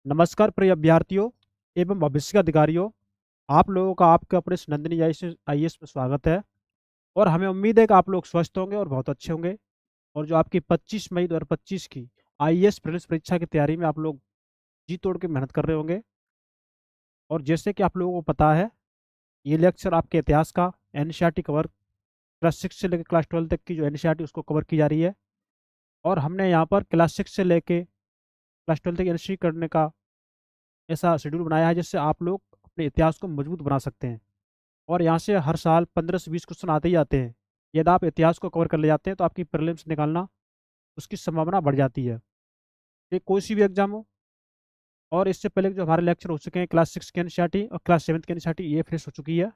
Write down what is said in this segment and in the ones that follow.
नमस्कार प्रिय अभ्यर्थियों एवं भविष्य के अधिकारियों। आप लोगों का आपके अपने इस नंदिनी आईएएस में स्वागत है। और हमें उम्मीद है कि आप लोग स्वस्थ होंगे और बहुत अच्छे होंगे। और जो आपकी 25 मई 2025 की आईएएस प्रीलिम्स परीक्षा की तैयारी में आप लोग जी तोड़ के मेहनत कर रहे होंगे। और जैसे कि आप लोगों को पता है, ये लेक्चर आपके इतिहास का एनसीईआरटी कवर क्लास 6 से लेकर क्लास 12 तक की जो एनसीईआरटी उसको कवर की जा रही है। और हमने यहाँ पर क्लास 6 से लेकर क्लास 12 तक एनसीईआरटी करने का ऐसा शेड्यूल बनाया है जिससे आप लोग अपने इतिहास को मजबूत बना सकते हैं। और यहाँ से हर साल 15 से 20 क्वेश्चन आते ही आते हैं। यदि आप इतिहास को कवर कर ले जाते हैं तो आपकी प्रीलिम्स निकालना उसकी संभावना बढ़ जाती है। ये कोई सी भी एग्जाम हो। और इससे पहले जो हमारे लेक्चर हो चुके हैं क्लास 6 की एनसीईआरटी और क्लास 7 की एनसीईआरटी ये फिनिश हो चुकी है।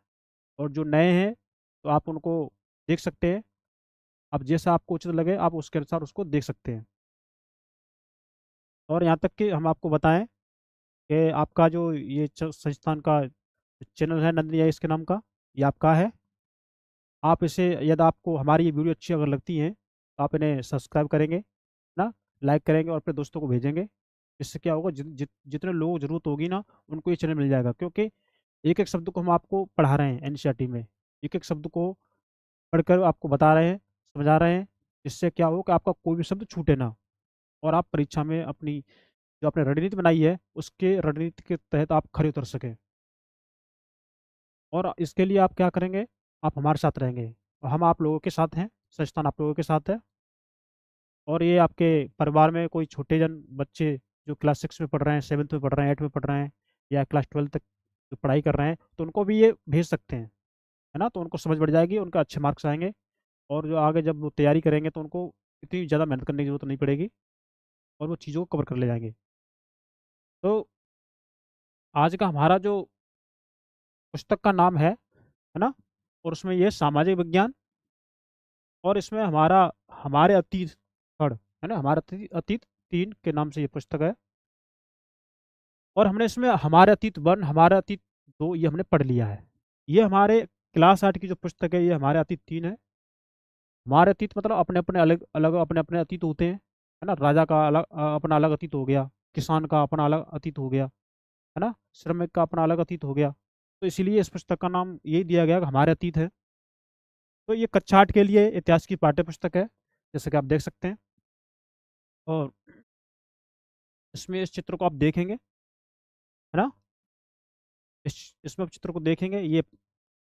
और जो नए हैं तो आप उनको देख सकते हैं। अब जैसा आपको उचित लगे आप उसके अनुसार उसको देख सकते हैं। और यहाँ तक कि हम आपको बताएं कि आपका जो ये संस्थान का चैनल है नंदिनी आई इसके नाम का, ये आपका है। आप इसे, यदि आपको हमारी ये वीडियो अच्छी अगर लगती है तो आप इन्हें सब्सक्राइब करेंगे ना, लाइक करेंगे और अपने दोस्तों को भेजेंगे। इससे क्या होगा, जितने लोगों को जरूरत होगी ना उनको ये चैनल मिल जाएगा। क्योंकि एक एक शब्द को हम आपको पढ़ा रहे हैं एनसीईआरटी में, एक एक शब्द को पढ़कर आपको बता रहे हैं, समझा रहे हैं। इससे क्या हो कि आपका कोई भी शब्द छूटे ना। और आप परीक्षा में अपनी जो आपने रणनीति बनाई है उसके रणनीति के तहत आप खरे उतर सकें। और इसके लिए आप क्या करेंगे, आप हमारे साथ रहेंगे और हम आप लोगों के साथ हैं, संस्थान आप लोगों के साथ है। और ये आपके परिवार में कोई छोटे जन बच्चे जो क्लास 6 में पढ़ रहे हैं, 7th में पढ़ रहे हैं, 8th में पढ़ रहे हैं, या क्लास 12 तक जो पढ़ाई कर रहे हैं तो उनको भी ये भेज सकते हैं, है ना। तो उनको समझ बढ़ जाएगी, उनका अच्छे मार्क्स आएंगे। और जो आगे जब वो तैयारी करेंगे तो उनको इतनी ज़्यादा मेहनत करने की जरूरत नहीं पड़ेगी और वो चीज़ों को कवर कर ले जाएंगे। तो आज का हमारा जो पुस्तक का नाम है ना, और उसमें ये सामाजिक विज्ञान। और इसमें हमारे अतीत थर्ड, है ना, हमारे अतीत अतीत 3 के नाम से ये पुस्तक है। और हमने इसमें हमारे अतीत 1, हमारे अतीत 2 ये हमने पढ़ लिया है। ये हमारे क्लास 8 की जो पुस्तक है ये हमारे अतीत 3 है। हमारे अतीत मतलब अपने अपने अलग अलग अपने अपने अतीत होते हैं, है ना। राजा का अलग अपना अलग अतीत हो गया, किसान का अपना अलग अतीत हो गया, है ना, श्रमिक का अपना अलग अतीत हो गया। तो इसीलिए इस पुस्तक का नाम यही दिया गया कि हमारे अतीत है। तो ये कक्षा 8 के लिए इतिहास की पाठ्य पुस्तक है, जैसे कि आप देख सकते हैं। और इसमें इस चित्र को आप देखेंगे, है ना। इसमें आप चित्र को देखेंगे, ये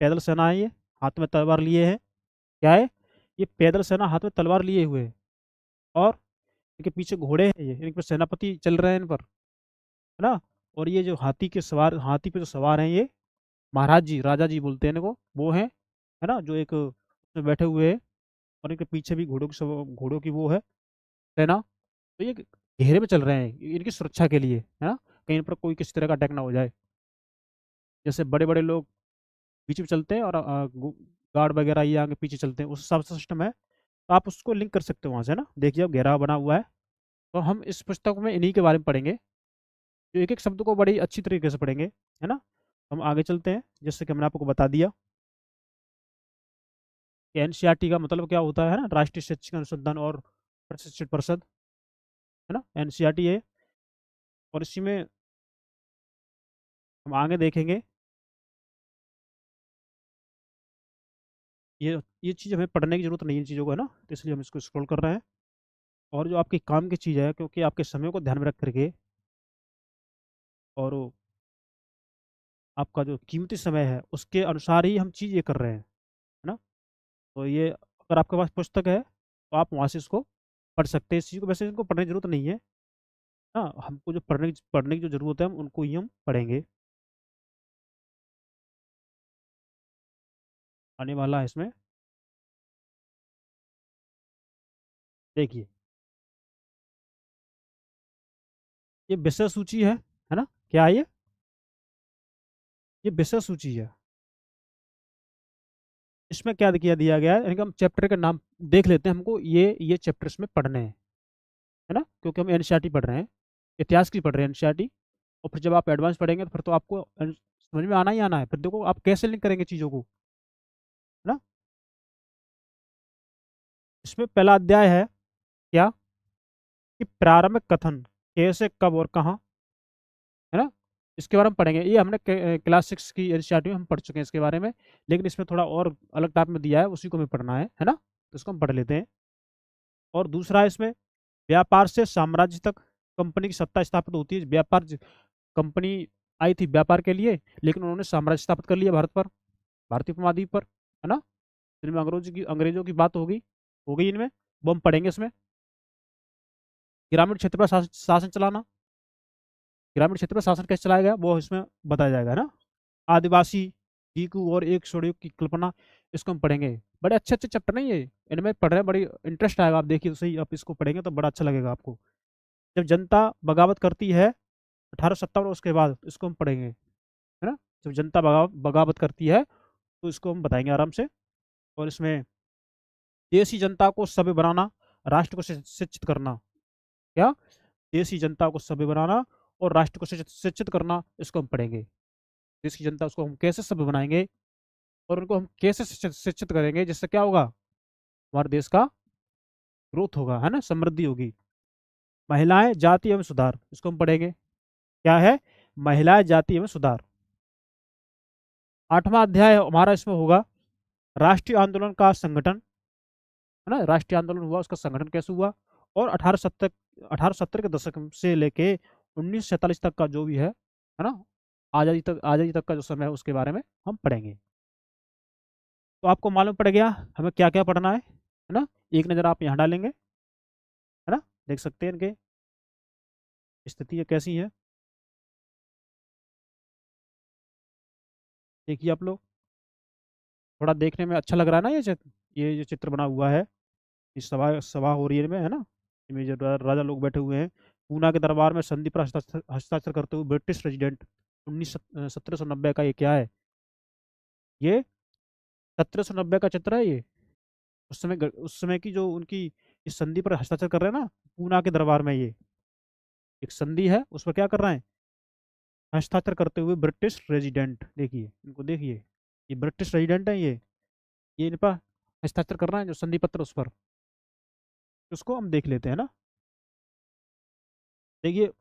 पैदल सेना है, ये हाथ में तलवार लिए है। क्या है, ये पैदल सेना हाथ में तलवार लिए हुए है। और इनके पीछे घोड़े हैं, ये इन पर सेनापति चल रहे हैं इन पर, है ना। और ये जो हाथी पे जो सवार हैं ये महाराज जी, राजा जी बोलते हैं इनको, वो हैं, है ना, जो एक उसमें बैठे हुए हैं। और इनके पीछे भी घोड़ों की वो है सेना। तो ये घेरे में चल रहे हैं इनकी सुरक्षा के लिए, है ना, कहीं पर कोई किसी तरह का अटैक ना हो जाए। जैसे बड़े बड़े लोग बीच में चलते हैं और गार्ड वगैरह ये आगे पीछे चलते हैं, उस हिसाब से सिस्टम है। तो आप उसको लिंक कर सकते हो वहाँ से ना, देखिए अब घेरा बना हुआ है। तो हम इस पुस्तक में इन्हीं के बारे में पढ़ेंगे, जो एक एक शब्द को बड़ी अच्छी तरीके से पढ़ेंगे, है ना। हम आगे चलते हैं, जैसे कि हमने आपको बता दिया कि एनसीईआरटी का मतलब क्या होता है ना, राष्ट्रीय शैक्षिक अनुसंधान और प्रशिक्षण परिषद, है ना, एनसीईआरटी है। और इसी में हम आगे देखेंगे, ये चीज़ हमें पढ़ने की जरूरत नहीं है इन चीज़ों को, है ना, तो इसलिए हम इसको स्क्रॉल कर रहे हैं। और जो आपकी काम की चीज़ है, क्योंकि आपके समय को ध्यान में रख करके और आपका जो कीमती समय है उसके अनुसार ही हम चीज़ ये कर रहे हैं, है ना। तो ये अगर आपके पास पुस्तक है तो आप वहाँ से इसको पढ़ सकते हैं। इस चीज़ को वैसे इनको पढ़ने की जरूरत नहीं है, हाँ, हमको जो पढ़ने की जो जरूरत है हम उनको ही हम पढ़ेंगे। आने वाला है इसमें, देखिए ये विषय सूची है ना, क्या है ये विषय सूची है। इसमें क्या किया दिया गया है, यानी कि हम चैप्टर का नाम देख लेते हैं, हमको ये चैप्टर इसमें पढ़ने हैं, है ना, क्योंकि हम एनसीईआरटी पढ़ रहे हैं, इतिहास की पढ़ रहे हैं एनसीईआरटी। और फिर जब आप एडवांस पढ़ेंगे तो फिर तो आपको समझ में आना ही आना है। फिर देखो आप कैसे लिंक करेंगे चीज़ों को, है ना। इसमें पहला अध्याय है क्या, कि प्रारंभिक कथन कैसे, कब और कहाँ, इसके बारे में पढ़ेंगे। ये हमने क्लास 6 की एनसीईआरटी में हम पढ़ चुके हैं इसके बारे में, लेकिन इसमें थोड़ा और अलग टाइप में दिया है, उसी को हमें पढ़ना है ना, तो इसको हम पढ़ लेते हैं। और दूसरा है इसमें, व्यापार से साम्राज्य तक कंपनी की सत्ता स्थापित होती है। कंपनी आई थी व्यापार के लिए, लेकिन उन्होंने साम्राज्य स्थापित कर लिया भारत पर, भारतीय उपमहाद्वीप पर, है ना। इनमें अंग्रेजों की बात हो गई इनमें, वो हम पढ़ेंगे इसमें। ग्रामीण क्षेत्र पर शासन चलाना, ग्रामीण क्षेत्र पर शासन कैसे चलाया गया वो इसमें बताया जाएगा, है ना। आदिवासी टीकू और एक स्वरूप की कल्पना, इसको हम पढ़ेंगे। बड़े अच्छे अच्छे चैप्टर नहीं ये, इनमें पढ़ रहे हैं, बड़ी इंटरेस्ट आएगा, आप देखिए तो सही, आप इसको पढ़ेंगे तो बड़ा अच्छा लगेगा आपको। जब जनता बगावत करती है 1857, उसके बाद इसको हम पढ़ेंगे, है ना। जब जनता बगावत करती है तो इसको हम बताएंगे आराम से। और इसमें देसी जनता को सभ्य बनाना, राष्ट्र को शिक्षित करना, क्या, देसी जनता को सभ्य बनाना और राष्ट्र को शिक्षित करना, इसको हम पढ़ेंगे। देश की जनता, उसको हम कैसे सभ्य बनाएंगे और उनको हम कैसे शिक्षित करेंगे, जिससे क्या होगा, हमारे देश का ग्रोथ होगा, है ना, समृद्धि होगी। महिलाएं जाति एवं सुधार, इसको हम पढ़ेंगे। क्या है, महिलाएं जाति एवं सुधार। 8वां अध्याय हमारा इसमें होगा, राष्ट्रीय आंदोलन का संगठन, है ना, राष्ट्रीय आंदोलन हुआ, उसका संगठन कैसे हुआ। और 1870 के दशक से लेके 1947 तक का जो भी है ना, आज़ादी तक का जो समय है, उसके बारे में हम पढ़ेंगे। तो आपको मालूम पड़ गया हमें क्या क्या पढ़ना है ना। एक नज़र आप यहाँ डालेंगे, है ना, देख सकते हैं इनके स्थिति कैसी है, देखिए आप लोग। थोड़ा देखने में अच्छा लग रहा है ना ये चित्र, ये जो चित्र बना हुआ है, इस सभा सभा हो रही है में, है ना। इसमें जो राजा लोग बैठे हुए हैं, पूना के दरबार में संधि पर हस्ताक्षर करते हुए ब्रिटिश रेजिडेंट। 1790 का ये क्या है, ये 1790 का चित्र है ये। उस समय की जो उनकी इस संधि पर हस्ताक्षर कर रहे हैं ना, पूना के दरबार में, ये एक संधि है, उस पर क्या कर रहे हैं, हस्ताक्षर करते हुए ब्रिटिश रेजिडेंट। देखिए इनको, देखिए ये ब्रिटिश रेजिडेंट है, ये इन पर हस्ताक्षर कर रहे हैं जो संधि पत्र उस पर, उसको हम देख लेते हैं ना। देखिए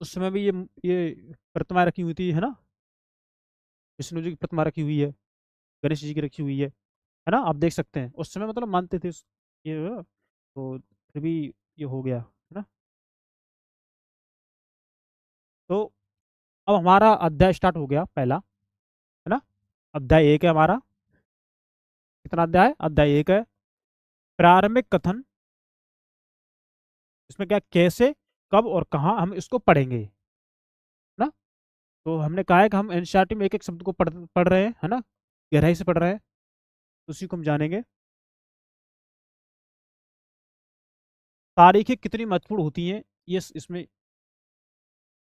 उस समय भी ये प्रतिमा रखी हुई थी, है ना, विष्णु जी की प्रतिमा रखी हुई है, गणेश जी की रखी हुई है ना, आप देख सकते हैं उस समय मतलब मानते थे ये, तो फिर भी ये हो गया, है ना। तो अब हमारा अध्याय स्टार्ट हो गया पहला, है ना। अध्याय 1 है हमारा, कितना अध्याय, अध्याय 1 है, प्रारंभिक कथन। इसमें क्या, कैसे, कब और कहाँ, हम इसको पढ़ेंगे ना। तो हमने कहा है कि हम एनसीईआरटी में एक एक शब्द को पढ़ रहे हैं, है ना, गहराई से पढ़ रहे हैं, उसी को हम जानेंगे। तारीखें कितनी महत्वपूर्ण होती हैं, ये इसमें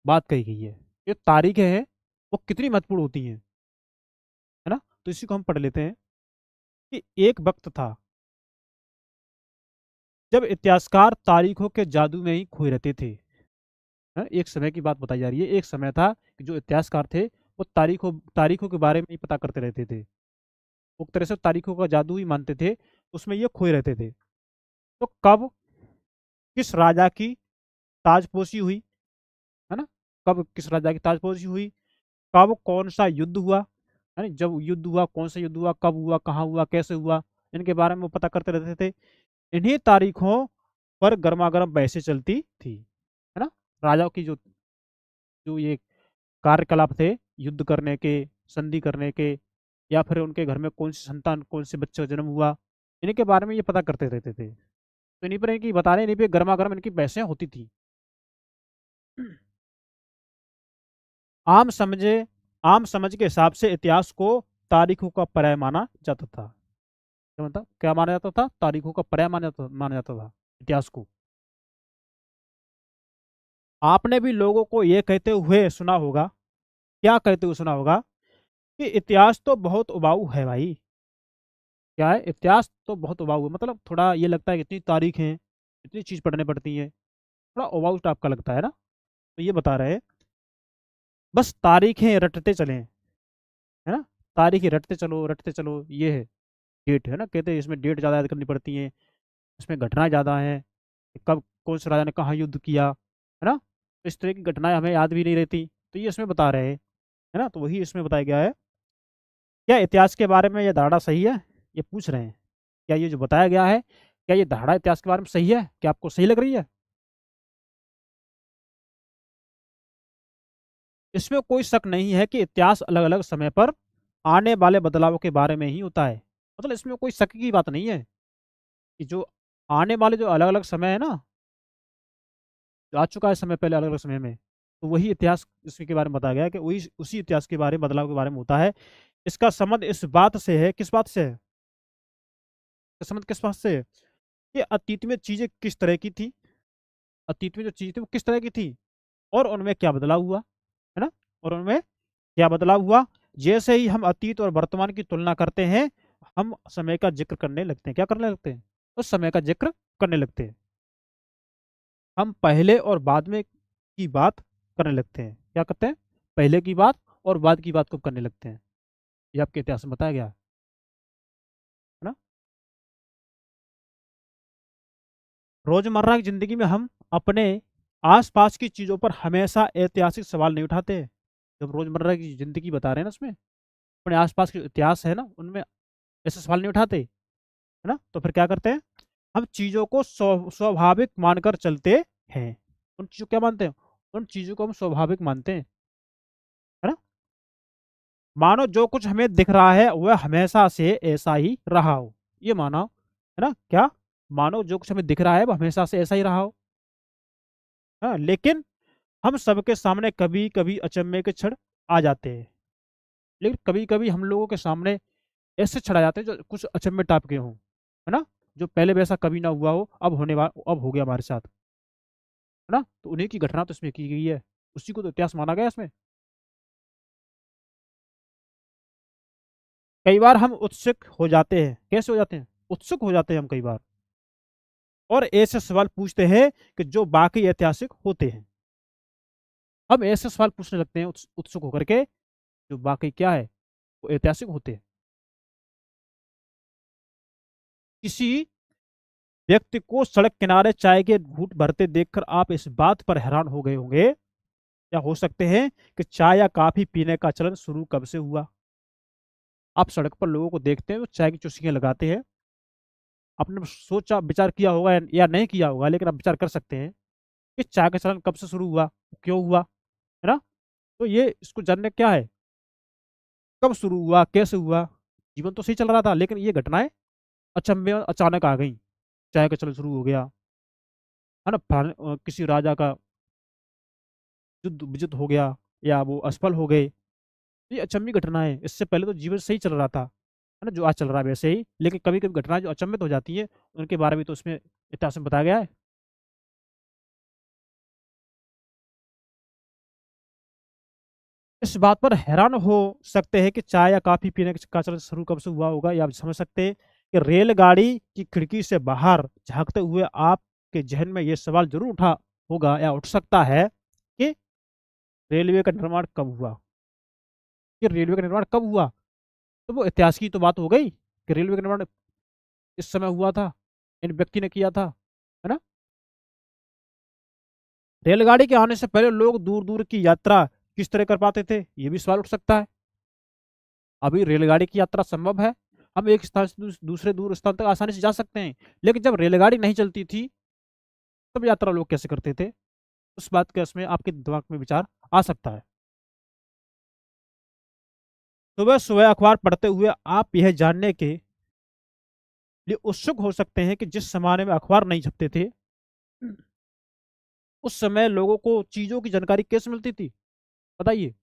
बात कही गई है। ये तारीखें हैं वो कितनी महत्वपूर्ण होती हैं, है ना, तो इसी को हम पढ़ लेते हैं। कि एक वक्त था जब इतिहासकार तारीखों के जादू में ही खोए रहते थे, है? एक समय की बात बताई जा रही है, एक समय था कि जो इतिहासकार थे वो तारीखों के बारे में ही पता करते रहते थे, एक तरह से तारीखों का जादू ही मानते थे, उसमें ये खोए रहते थे। तो कब किस राजा की ताजपोशी हुई, है ना, कब किस राजा की ताजपोशी हुई, कब कौन सा युद्ध हुआ, है ना, जब युद्ध हुआ, कौन सा युद्ध हुआ, कब हुआ, कहाँ हुआ, कैसे हुआ, इनके बारे में वो पता करते रहते थे। इन्हीं तारीखों पर गर्मा गर्म बहसें चलती थी, है ना। राजाओं की जो जो ये कार्यकलाप थे, युद्ध करने के, संधि करने के, या फिर उनके घर में कौन सी संतान, कौन से बच्चे का जन्म हुआ, इनके बारे में ये पता करते रहते थे। तो इन्हीं पर इनकी बता रहे, इन्हीं पे गर्मा गर्म इनकी बहसें होती थी। आम समझे आम समझ के हिसाब से इतिहास को तारीखों का पर्याय माना जाता था। क्या मतलब, क्या माना जाता था, तारीखों का पर्याय माना जाता था इतिहास को। आपने भी लोगों को ये कहते हुए सुना होगा, क्या कहते हुए सुना होगा, कि इतिहास तो बहुत उबाऊ है भाई। क्या है, इतिहास तो बहुत उबाऊ है, मतलब थोड़ा ये लगता है कि इतनी तारीख है, इतनी चीज पढ़ने पड़ती है, थोड़ा उबाऊ टाइप का लगता है ना। तो ये बता रहे हैं, बस तारीखें रटते चलें, है ना, तारीखें रटते चलो रटते चलो, ये है डेट, है ना, कहते हैं इसमें डेट ज़्यादा याद करनी पड़ती है, इसमें घटनाएं ज़्यादा हैं, कब कौन से राजा ने कहाँ युद्ध किया, है ना, इस तरह की घटनाएं हमें याद भी नहीं रहती। तो ये इसमें बता रहे हैं, है ना, तो वही इसमें बताया गया है। क्या इतिहास के बारे में ये धारणा सही है, ये पूछ रहे हैं। क्या ये जो बताया गया है, क्या ये धारणा इतिहास के बारे में सही है, क्या आपको सही लग रही है? इसमें कोई शक नहीं है कि इतिहास अलग अलग समय पर आने वाले बदलावों के बारे में ही होता है। मतलब इसमें कोई शक की बात नहीं है कि जो आने वाले जो अलग अलग समय है ना, जो आ चुका है समय पहले अलग अलग समय में, तो वही इतिहास इसके बारे में बताया गया है कि वही उसी इतिहास के बारे में, बदलाव के बारे में होता है। इसका संबंध इस बात से है, किस बात से है, इसका संबंध किस बात से है कि अतीत में चीजें किस तरह की थी, अतीत में जो चीजें थी वो किस तरह की थी, और उनमें क्या बदलाव हुआ, है ना, और उनमें क्या बदलाव हुआ। जैसे ही हम अतीत और वर्तमान की तुलना करते हैं, हम समय का जिक्र करने लगते हैं, क्या करने लगते हैं, उस समय का जिक्र करने लगते हैं। हम पहले और बाद में की बात करने लगते हैं, क्या करते हैं, पहले की बात और बाद की बात को करने लगते हैं। ये आपके इतिहास में बताया गया है ना। रोजमर्रा की जिंदगी में हम अपने आसपास की चीजों पर हमेशा ऐतिहासिक सवाल नहीं उठाते हैं। जब रोजमर्रा की जिंदगी बता रहे हैं ना, उसमें अपने आसपास के इतिहास है ना, उनमें ऐसे सवाल नहीं उठाते, है ना, तो फिर क्या करते हैं, हम चीजों को स्वाभाविक मानकर चलते हैं। उन चीजों को क्या मानते हैं, उन चीजों को हम स्वाभाविक मानते हैं, है ना। मानो जो कुछ हमें दिख रहा है वह हमेशा से ऐसा ही रहा हो, ये मानो, है ना, क्या, मानो जो कुछ हमें दिख रहा है वह हमेशा से ऐसा ही रहा हो। हाँ, लेकिन हम सबके सामने कभी कभी अचंभे के क्षण आ जाते हैं। लेकिन कभी कभी हम लोगों के सामने ऐसे क्षण आ जाते हैं जो कुछ अचंभे टाइप के हों, है ना, जो पहले वैसा कभी ना हुआ हो, अब हो गया हमारे साथ, है ना, तो उन्हीं की घटना तो इसमें की गई है, उसी को तो इतिहास माना गया इसमें। कई बार हम उत्सुक हो जाते हैं, कैसे हो जाते हैं, उत्सुक हो जाते हैं हम कई बार, और ऐसे सवाल पूछते हैं कि जो बाकी ऐतिहासिक होते हैं। हम ऐसे सवाल पूछने लगते हैं उत्सुक होकर के, जो बाकी क्या है, वो ऐतिहासिक होते हैं। किसी व्यक्ति को सड़क किनारे चाय के घूंट भरते देखकर आप इस बात पर हैरान हो गए होंगे, या हो सकते हैं कि चाय या कॉफी पीने का चलन शुरू कब से हुआ। आप सड़क पर लोगों को देखते हैं वो चाय की चुस्कियां लगाते हैं। आपने सोचा विचार किया होगा या नहीं किया होगा, लेकिन आप विचार कर सकते हैं कि चाय का चलन कब से शुरू हुआ, क्यों हुआ, है ना। तो ये इसको जानने क्या है, कब शुरू हुआ, कैसे हुआ। जीवन तो सही चल रहा था, लेकिन ये घटनाएं अचंभे में अचानक आ गई। चाय का चलन शुरू हो गया, है ना, किसी राजा का युद्ध विजित हो गया, या वो असफल हो गए। ये अचंभी घटना है, इससे पहले तो जीवन सही चल रहा था, है ना, जो आज चल रहा है वैसे ही, लेकिन कभी कभी घटनाएं जो अचंभित हो जाती है, उनके बारे में तो उसमें इतिहास में बताया गया है। इस बात पर हैरान हो सकते हैं कि चाय या कॉफी पीने का चलन शुरू कब से हुआ होगा, या आप समझ सकते हैं कि रेलगाड़ी की खिड़की से बाहर झांकते हुए आपके जहन में यह सवाल जरूर उठा होगा या उठ सकता है कि रेलवे का निर्माण कब हुआ, कि रेलवे का निर्माण कब हुआ। तो वो इतिहास की तो बात हो गई कि रेलवे का निर्माण इस समय हुआ था, इन व्यक्ति ने किया था, है ना। रेलगाड़ी के आने से पहले लोग दूर दूर की यात्रा किस तरह कर पाते थे, ये भी सवाल उठ सकता है। अभी रेलगाड़ी की यात्रा संभव है, हम एक स्थान से दूसरे दूर स्थान तक आसानी से जा सकते हैं, लेकिन जब रेलगाड़ी नहीं चलती थी तब यात्रा लोग कैसे करते थे, उस बात का इसमें आपके दिमाग में विचार आ सकता है। सुबह सुबह अखबार पढ़ते हुए आप यह जानने के लिए उत्सुक हो सकते हैं कि जिस जमाने में अखबार नहीं छपते थे, उस समय लोगों को चीजों की जानकारी कैसे मिलती थी, बताइए।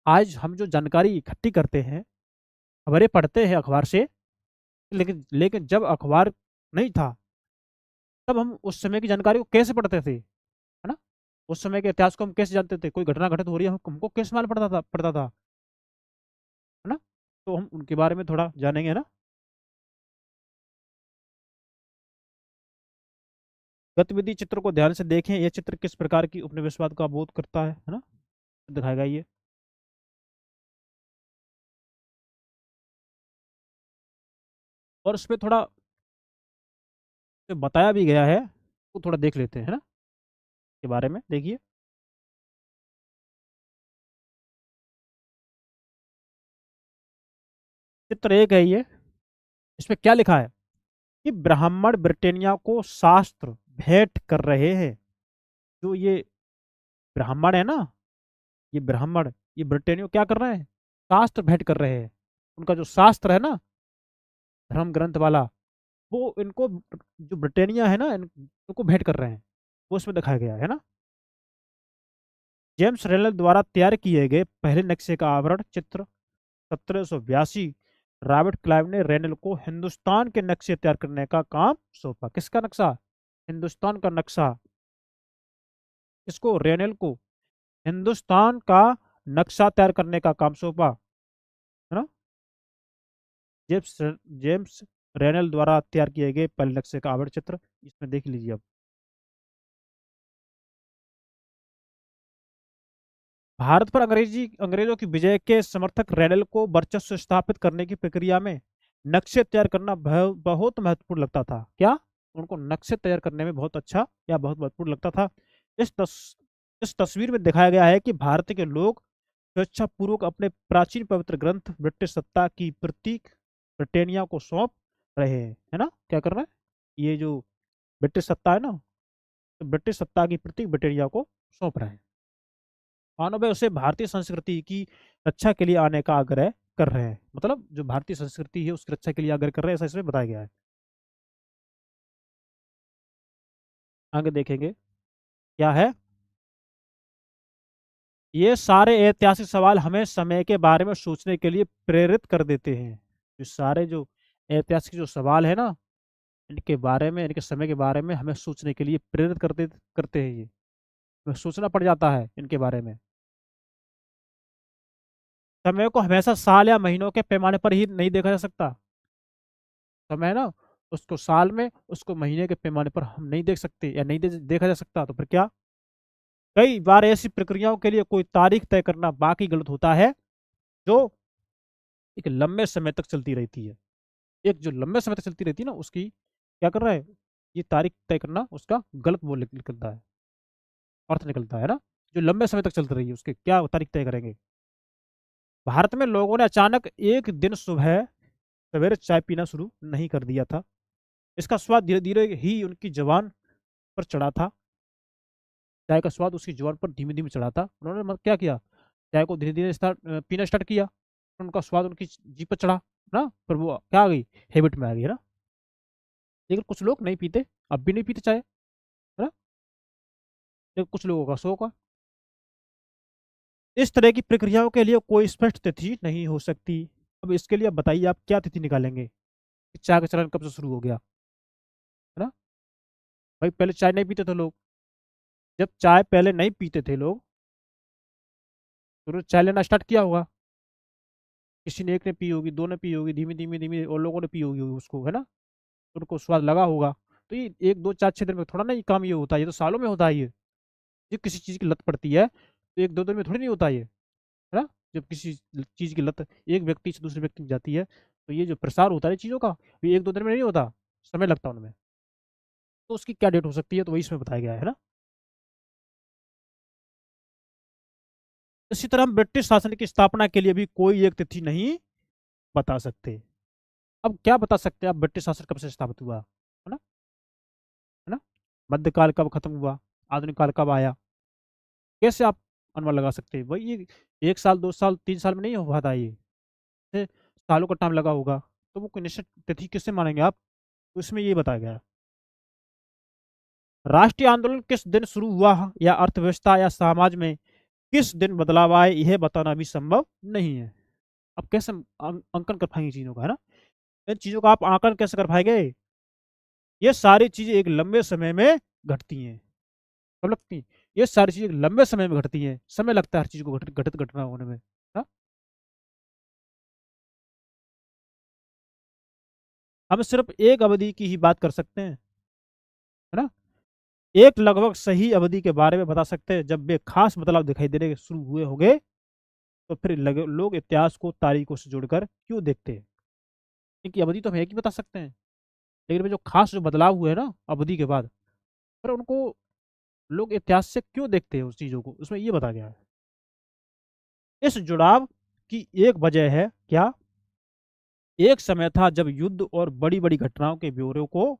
आज हम जो जानकारी इकट्ठी करते हैं, खबरें पढ़ते हैं अखबार से, लेकिन लेकिन जब अखबार नहीं था, तब हम उस समय की जानकारी को कैसे पढ़ते थे, है ना, उस समय के इतिहास को हम कैसे जानते थे, कोई घटना घटित हो रही है हमको कैसे मालूम पड़ता था, है ना। तो हम उनके बारे में थोड़ा जानेंगे ना। गतिविधि चित्र को ध्यान से देखें, यह चित्र किस प्रकार की उपनिवेशवाद का बोध करता है ना, दिखाएगा ये। और उसमें थोड़ा बताया भी गया है, तो थोड़ा देख लेते हैं, है ना, के बारे में देखिए। चित्र एक है ये। इसमें क्या लिखा है कि ब्राह्मण ब्रिटेनिया को शास्त्र भेंट कर रहे हैं। जो ये ब्राह्मण है ना, ये ब्राह्मण, ये ब्रिटेनिया को क्या कर रहे हैं, शास्त्र भेंट कर रहे हैं। उनका जो शास्त्र है ना, धर्म ग्रंथ वाला, वो इनको, जो ब्रिटेनिया है ना, इनको भेंट कर रहे हैं। वो इसमें दिखाया गया है ना। जेम्स रेनल द्वारा तैयार किए गए पहले नक्शे का आवरण चित्र 1782, रॉबर्ट क्लाइव ने रेनल को हिंदुस्तान के नक्शे तैयार करने का काम सौंपा। किसका नक्शा? हिंदुस्तान का नक्शा। इसको, रेनल को हिंदुस्तान का नक्शा तैयार करने का काम सौंपा, है ना। जेम्स जेम्स रेनल द्वारा तैयार किए गए पहले नक्शे का आवरण चित्र, इसमें देख लीजिए अब। भारत पर अंग्रेजों की विजय के समर्थक रेनल को वर्चस्व स्थापित करने की प्रक्रिया में नक्शे तैयार करना बहुत महत्वपूर्ण लगता था। क्या? उनको नक्शे तैयार करने में बहुत अच्छा या बहुत महत्वपूर्ण लगता था। इस तस, इस तस्वीर में दिखाया गया है कि भारत के लोग स्वेच्छापूर्वक अपने प्राचीन पवित्र ग्रंथ ब्रिटिश सत्ता की प्रतीक ब्रिटेनिया को सौंप रहे हैं, है ना। क्या कर रहे हैं? ये जो ब्रिटिश सत्ता है ना, तो ब्रिटिश सत्ता की प्रतीक ब्रिटेनिया को सौंप रहे हैं। मानो भाई उसे भारतीय संस्कृति की रक्षा के लिए आने का आग्रह कर रहे हैं। मतलब जो भारतीय संस्कृति है उसकी रक्षा के लिए आग्रह कर रहे हैं, ऐसा इसमें बताया गया है। आगे देखेंगे क्या है। ये सारे ऐतिहासिक सवाल हमें समय के बारे में सोचने के लिए प्रेरित कर देते हैं। ये सारे जो ऐतिहासिक जो सवाल है ना, इनके बारे में, इनके समय के बारे में हमें सोचने के लिए प्रेरित करते हैं ये। हमें सोचना पड़ जाता है इनके बारे में। समय को हमेशा साल या महीनों के पैमाने पर ही नहीं देखा जा सकता। समय है ना, उसको साल में, उसको महीने के पैमाने पर हम नहीं देख सकते, या नहीं देखा जा सकता। तो फिर क्या? कई बार ऐसी प्रक्रियाओं के लिए कोई तारीख तय करना बाकी गलत होता है, जो एक लंबे समय तक चलती रहती है। एक जो लंबे समय तक चलती रहती है ना, उसकी क्या कर रहा है, ये तारीख तय करना उसका गलत वो निकलता है, अर्थ निकलता है ना। जो लंबे समय तक चलती रही है उसके क्या तारीख तय करेंगे। भारत में लोगों ने अचानक एक दिन सुबह सवेरे चाय पीना शुरू नहीं कर दिया था। इसका स्वाद धीरे धीरे ही उनकी जबान पर चढ़ा था। चाय का स्वाद उसकी जुबान पर धीमे धीमे चढ़ा था। उन्होंने मतलब क्या किया, चाय को धीरे धीरे पीना स्टार्ट किया, उनका स्वाद उनकी जीभ पर चढ़ा ना, पर वो क्या आ गई, हैबिट में आ गई, है ना। लेकिन कुछ लोग नहीं पीते, अब भी नहीं पीते चाय, है ना। लेकिन कुछ लोगों का शौक है। इस तरह की प्रक्रियाओं के लिए कोई स्पष्ट तिथि नहीं हो सकती। अब इसके लिए आप बताइए, आप क्या तिथि निकालेंगे कि चाय का चलन कब से शुरू हो गया, है ना। भाई पहले चाय नहीं पीते थे लोग। जब चाय पहले नहीं पीते थे लोग, तो उन्होंने चाय लेना स्टार्ट किया होगा। किसी ने, एक ने पी होगी, दो ने पी होगी, धीमे धीमे धीमे और लोगों ने पी होगी उसको, है ना। तो उनको स्वाद लगा होगा। तो ये एक दो चार 6 दिन में थोड़ा ना ये काम ये होता है, ये तो सालों में होता है ये किसी चीज़ की लत पड़ती है तो एक दो दिन में थोड़ी नहीं होता ये, है ना। जब किसी चीज़ की लत एक व्यक्ति से दूसरे व्यक्ति में जाती है, तो ये जो प्रसार होता है चीज़ों का, ये एक दो दिन में नहीं होता, समय लगता है उनमें। तो उसकी क्या डेट हो सकती है, तो वही इसमें बताया गया है ना। इसी तरह हम ब्रिटिश शासन की स्थापना के लिए भी कोई एक तिथि नहीं बता सकते। अब क्या बता सकते हैं आप, ब्रिटिश शासन कब से स्थापित हुआ, है ना, है ना। मध्यकाल कब खत्म हुआ, आधुनिक काल कब आया, कैसे आप अनुमान लगा सकते हैं? वही ये 1 साल 2 साल 3 साल में नहीं हो पाता ये, से सालों का टाइम लगा होगा। तो वो कोई निश्चित तिथि किससे मानेंगे आप? तो इसमें ये बताया गया है। राष्ट्रीय आंदोलन किस दिन शुरू हुआ या अर्थव्यवस्था या समाज में किस दिन बदलाव आए, यह बताना भी संभव नहीं है। अब कैसे अंकन कर पाएंगे चीजों का, है ना। इन चीजों का आप आंकलन कैसे कर पाएंगे? ये सारी चीजें एक लंबे समय में घटती हैं। कब लगती हैं? ये सारी चीजें एक लंबे समय में घटती हैं, समय लगता है हर चीज को घटित घटना होने में, हाँ? हम सिर्फ एक अवधि की ही बात कर सकते हैं, है ना। एक लगभग सही अवधि के बारे में बता सकते हैं जब वे खास बदलाव दिखाई देने शुरू हुए होंगे। तो फिर लोग इतिहास को तारीखों से जोड़कर क्यों देखते हैं? इनकी अवधि तो हम एक ही बता सकते हैं, लेकिन जो खास जो बदलाव हुए ना अवधि के बाद, पर उनको लोग इतिहास से क्यों देखते हैं उस चीजों को, उसमें ये बताया गया है। इस जुड़ाव की एक वजह है क्या? एक समय था जब युद्ध और बड़ी बड़ी घटनाओं के ब्यौरे को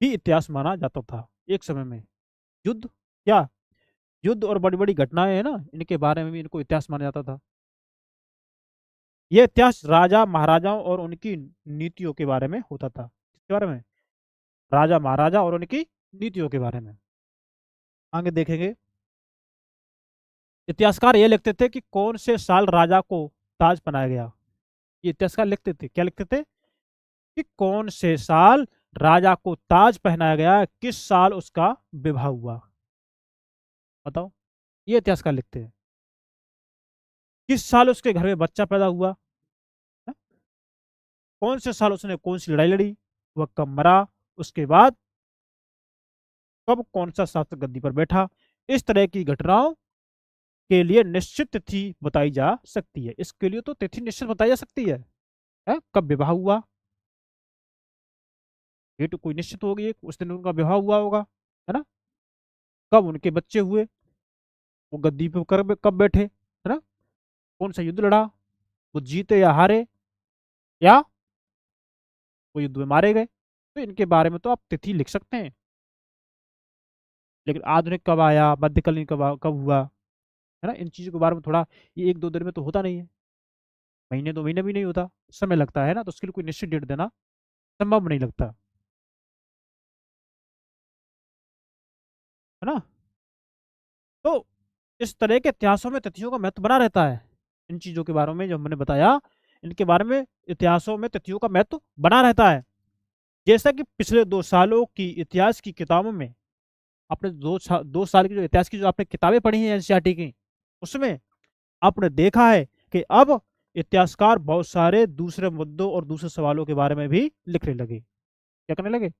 भी इतिहास माना जाता था। एक समय में युद्ध, क्या, युद्ध और बड़ी बड़ी घटनाएं हैं ना, इनके बारे में भी इनको इतिहास माना जाता था। ये इतिहास राजा महाराजाओं और उनकी नीतियों के बारे में होता था। किसके बारे में? राजा महाराजा और उनकी नीतियों के बारे में। आगे देखेंगे, इतिहासकार ये लिखते थे कि कौन से साल राजा को ताज पहनाया गया। ये इतिहासकार लिखते थे, क्या लिखते थे? कि कौन से साल राजा को ताज पहनाया गया, किस साल उसका विवाह हुआ। बताओ, ये इतिहासकार लिखते हैं। किस साल उसके घर में बच्चा पैदा हुआ है? कौन से साल उसने कौन सी लड़ाई लड़ी, वह कब मरा, उसके बाद कब कौन सा शासक गद्दी पर बैठा। इस तरह की घटनाओं के लिए निश्चित तिथि बताई जा सकती है। इसके लिए तो तिथि निश्चित बताई जा सकती है? कब विवाह हुआ, ये तो कोई निश्चित होगी, उस दिन उनका विवाह हुआ होगा, है ना। कब उनके बच्चे हुए, वो गद्दी पे कब बैठे, है ना। कौन सा युद्ध लड़ा, वो जीते या हारे, या वो युद्ध में मारे गए। तो इनके बारे में तो आप तिथि लिख सकते हैं। लेकिन आधुनिक कब आया, मध्यकालीन कब हुआ, है ना, इन चीजों के बारे में थोड़ा, ये एक दो दिन में तो होता नहीं है, महीने दो महीने भी नहीं होता, समय लगता है ना। तो उसके लिए कोई निश्चित डेट देना संभव नहीं लगता, है ना। तो इस तरह के इतिहासों में तिथियों का महत्व बना रहता है। इन चीजों के बारे में जो मैंने बताया, इनके बारे में इतिहासों में तिथियों का महत्व बना रहता है। जैसा कि पिछले 2 सालों की इतिहास की किताबों में, आपने 2 साल की जो इतिहास की जो आपने किताबें पढ़ी हैं एनसीईआरटी की, उसमें आपने देखा है कि अब इतिहासकार बहुत सारे दूसरे मुद्दों और दूसरे सवालों के बारे में भी लिखने लगे। क्या करने लगे?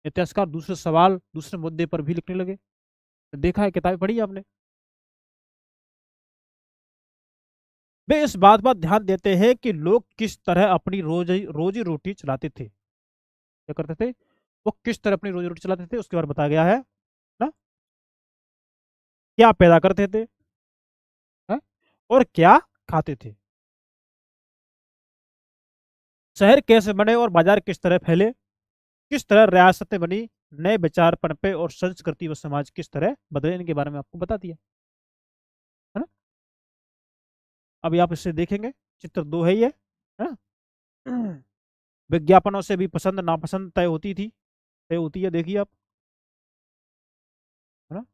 इतिहासकार दूसरे सवाल, दूसरे मुद्दे पर भी लिखने लगे। देखा है, किताबें पढ़ी है आपने। वे इस बात पर ध्यान देते हैं कि लोग किस तरह अपनी रोजी रोटी चलाते थे। क्या करते थे? वो किस तरह अपनी रोजी रोटी चलाते थे, उसके बारे में बताया गया है ना। क्या पैदा करते थे, है? और क्या खाते थे। शहर कैसे बने और बाजार किस तरह फैले, किस तरह रियासतें बनी, नए विचार पनपे और संस्कृति व समाज किस तरह बदले, इनके बारे में आपको बता दिया, है ना। अभी आप इसे देखेंगे, चित्र 2 है ये, है ना। विज्ञापनों से भी पसंद नापसंद तय होती थी, तय होती है, देखिए आप, है ना।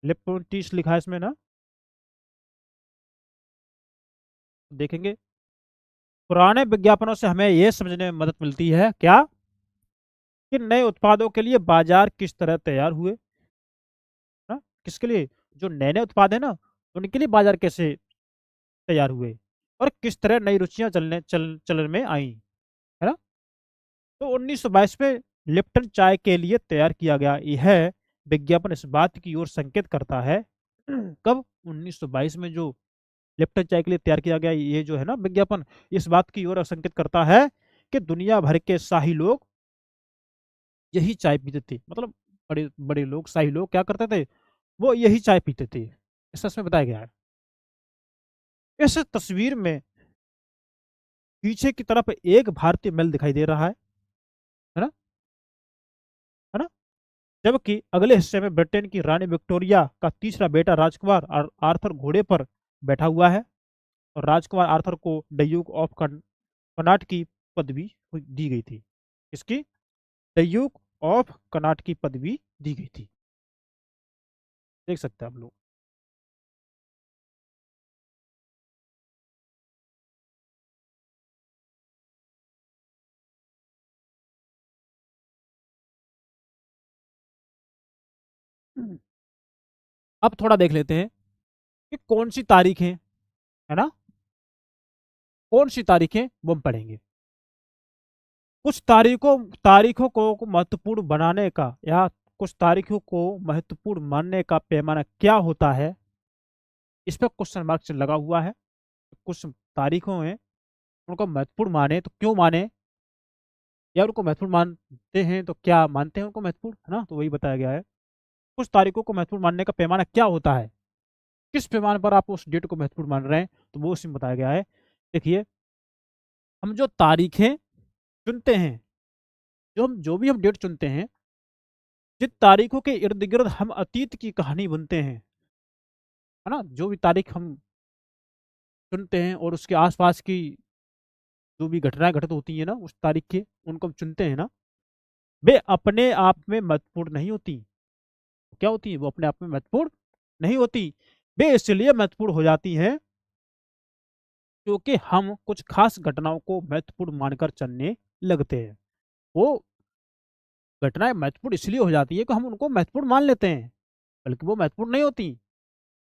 लिप्टन लिखा है इसमें ना, देखेंगे। पुराने विज्ञापनों से हमें यह समझने में मदद मिलती है, क्या, कि नए उत्पादों के लिए बाजार किस तरह तैयार हुए, ना, किसके लिए, जो नए नए उत्पाद है ना, उनके लिए बाजार कैसे तैयार हुए, और किस तरह नई रुचियां चलन में आई, है ना। तो 1922 में लिप्टन चाय के लिए तैयार किया गया यह विज्ञापन इस बात की ओर संकेत करता है, कब, 1922 में जो लिप्टन चाय के लिए तैयार किया गया ये जो है ना विज्ञापन, इस बात की ओर संकेत करता है कि दुनिया भर के शाही लोग यही चाय पीते थे। मतलब बड़े बड़े लोग, शाही लोग क्या करते थे, वो यही चाय पीते थे, ऐसा इसमें बताया गया है। इस तस्वीर में पीछे की तरफ एक भारतीय महल दिखाई दे रहा है ना, है ना। जबकि अगले हिस्से में ब्रिटेन की रानी विक्टोरिया का तीसरा बेटा राजकुमार आर्थर घोड़े पर बैठा हुआ है, और राजकुमार आर्थर को ड्यूक ऑफ कर्नाट की पदवी दी गई थी। इसकी ड्यूक ऑफ कर्नाट की पदवी दी गई थी, देख सकते हैं आप लोग। अब थोड़ा देख लेते हैं कि कौन सी तारीखें, है ना, कौन सी तारीखें वो हम पढ़ेंगे। कुछ तारीखों को महत्वपूर्ण बनाने का, या कुछ तारीखों को महत्वपूर्ण मानने का पैमाना क्या होता है, इस पर क्वेश्चन मार्क लगा हुआ है। कुछ तारीखों हैं, उनको महत्वपूर्ण माने तो क्यों माने, या उनको महत्वपूर्ण मानते हैं तो क्या मानते हैं उनको महत्वपूर्ण, है ना, तो वही बताया गया है। कुछ तारीखों को महत्वपूर्ण मानने का पैमाना क्या होता है, किस पैमाने पर आप उस डेट को महत्वपूर्ण मान रहे हैं, तो वो इसमें बताया गया है। देखिए, हम जो तारीखें चुनते हैं, जो भी हम डेट चुनते हैं, जिन तारीखों के इर्द गिर्द हम अतीत की कहानी बुनते हैं, है ना, जो भी तारीख हम चुनते हैं और उसके आसपास की जो भी घटनाएं घटित होती है ना उस तारीख के, उनको हम चुनते हैं ना, वे अपने आप में महत्वपूर्ण नहीं होती। क्या होती है? वो अपने आप में महत्वपूर्ण नहीं होती। वे इसलिए महत्वपूर्ण हो जाती हैं क्योंकि हम कुछ खास घटनाओं को महत्वपूर्ण मानकर चलने लगते हैं। वो घटनाएं महत्वपूर्ण इसलिए हो जाती है कि हम उनको महत्वपूर्ण मान लेते हैं, बल्कि वो महत्वपूर्ण नहीं होती,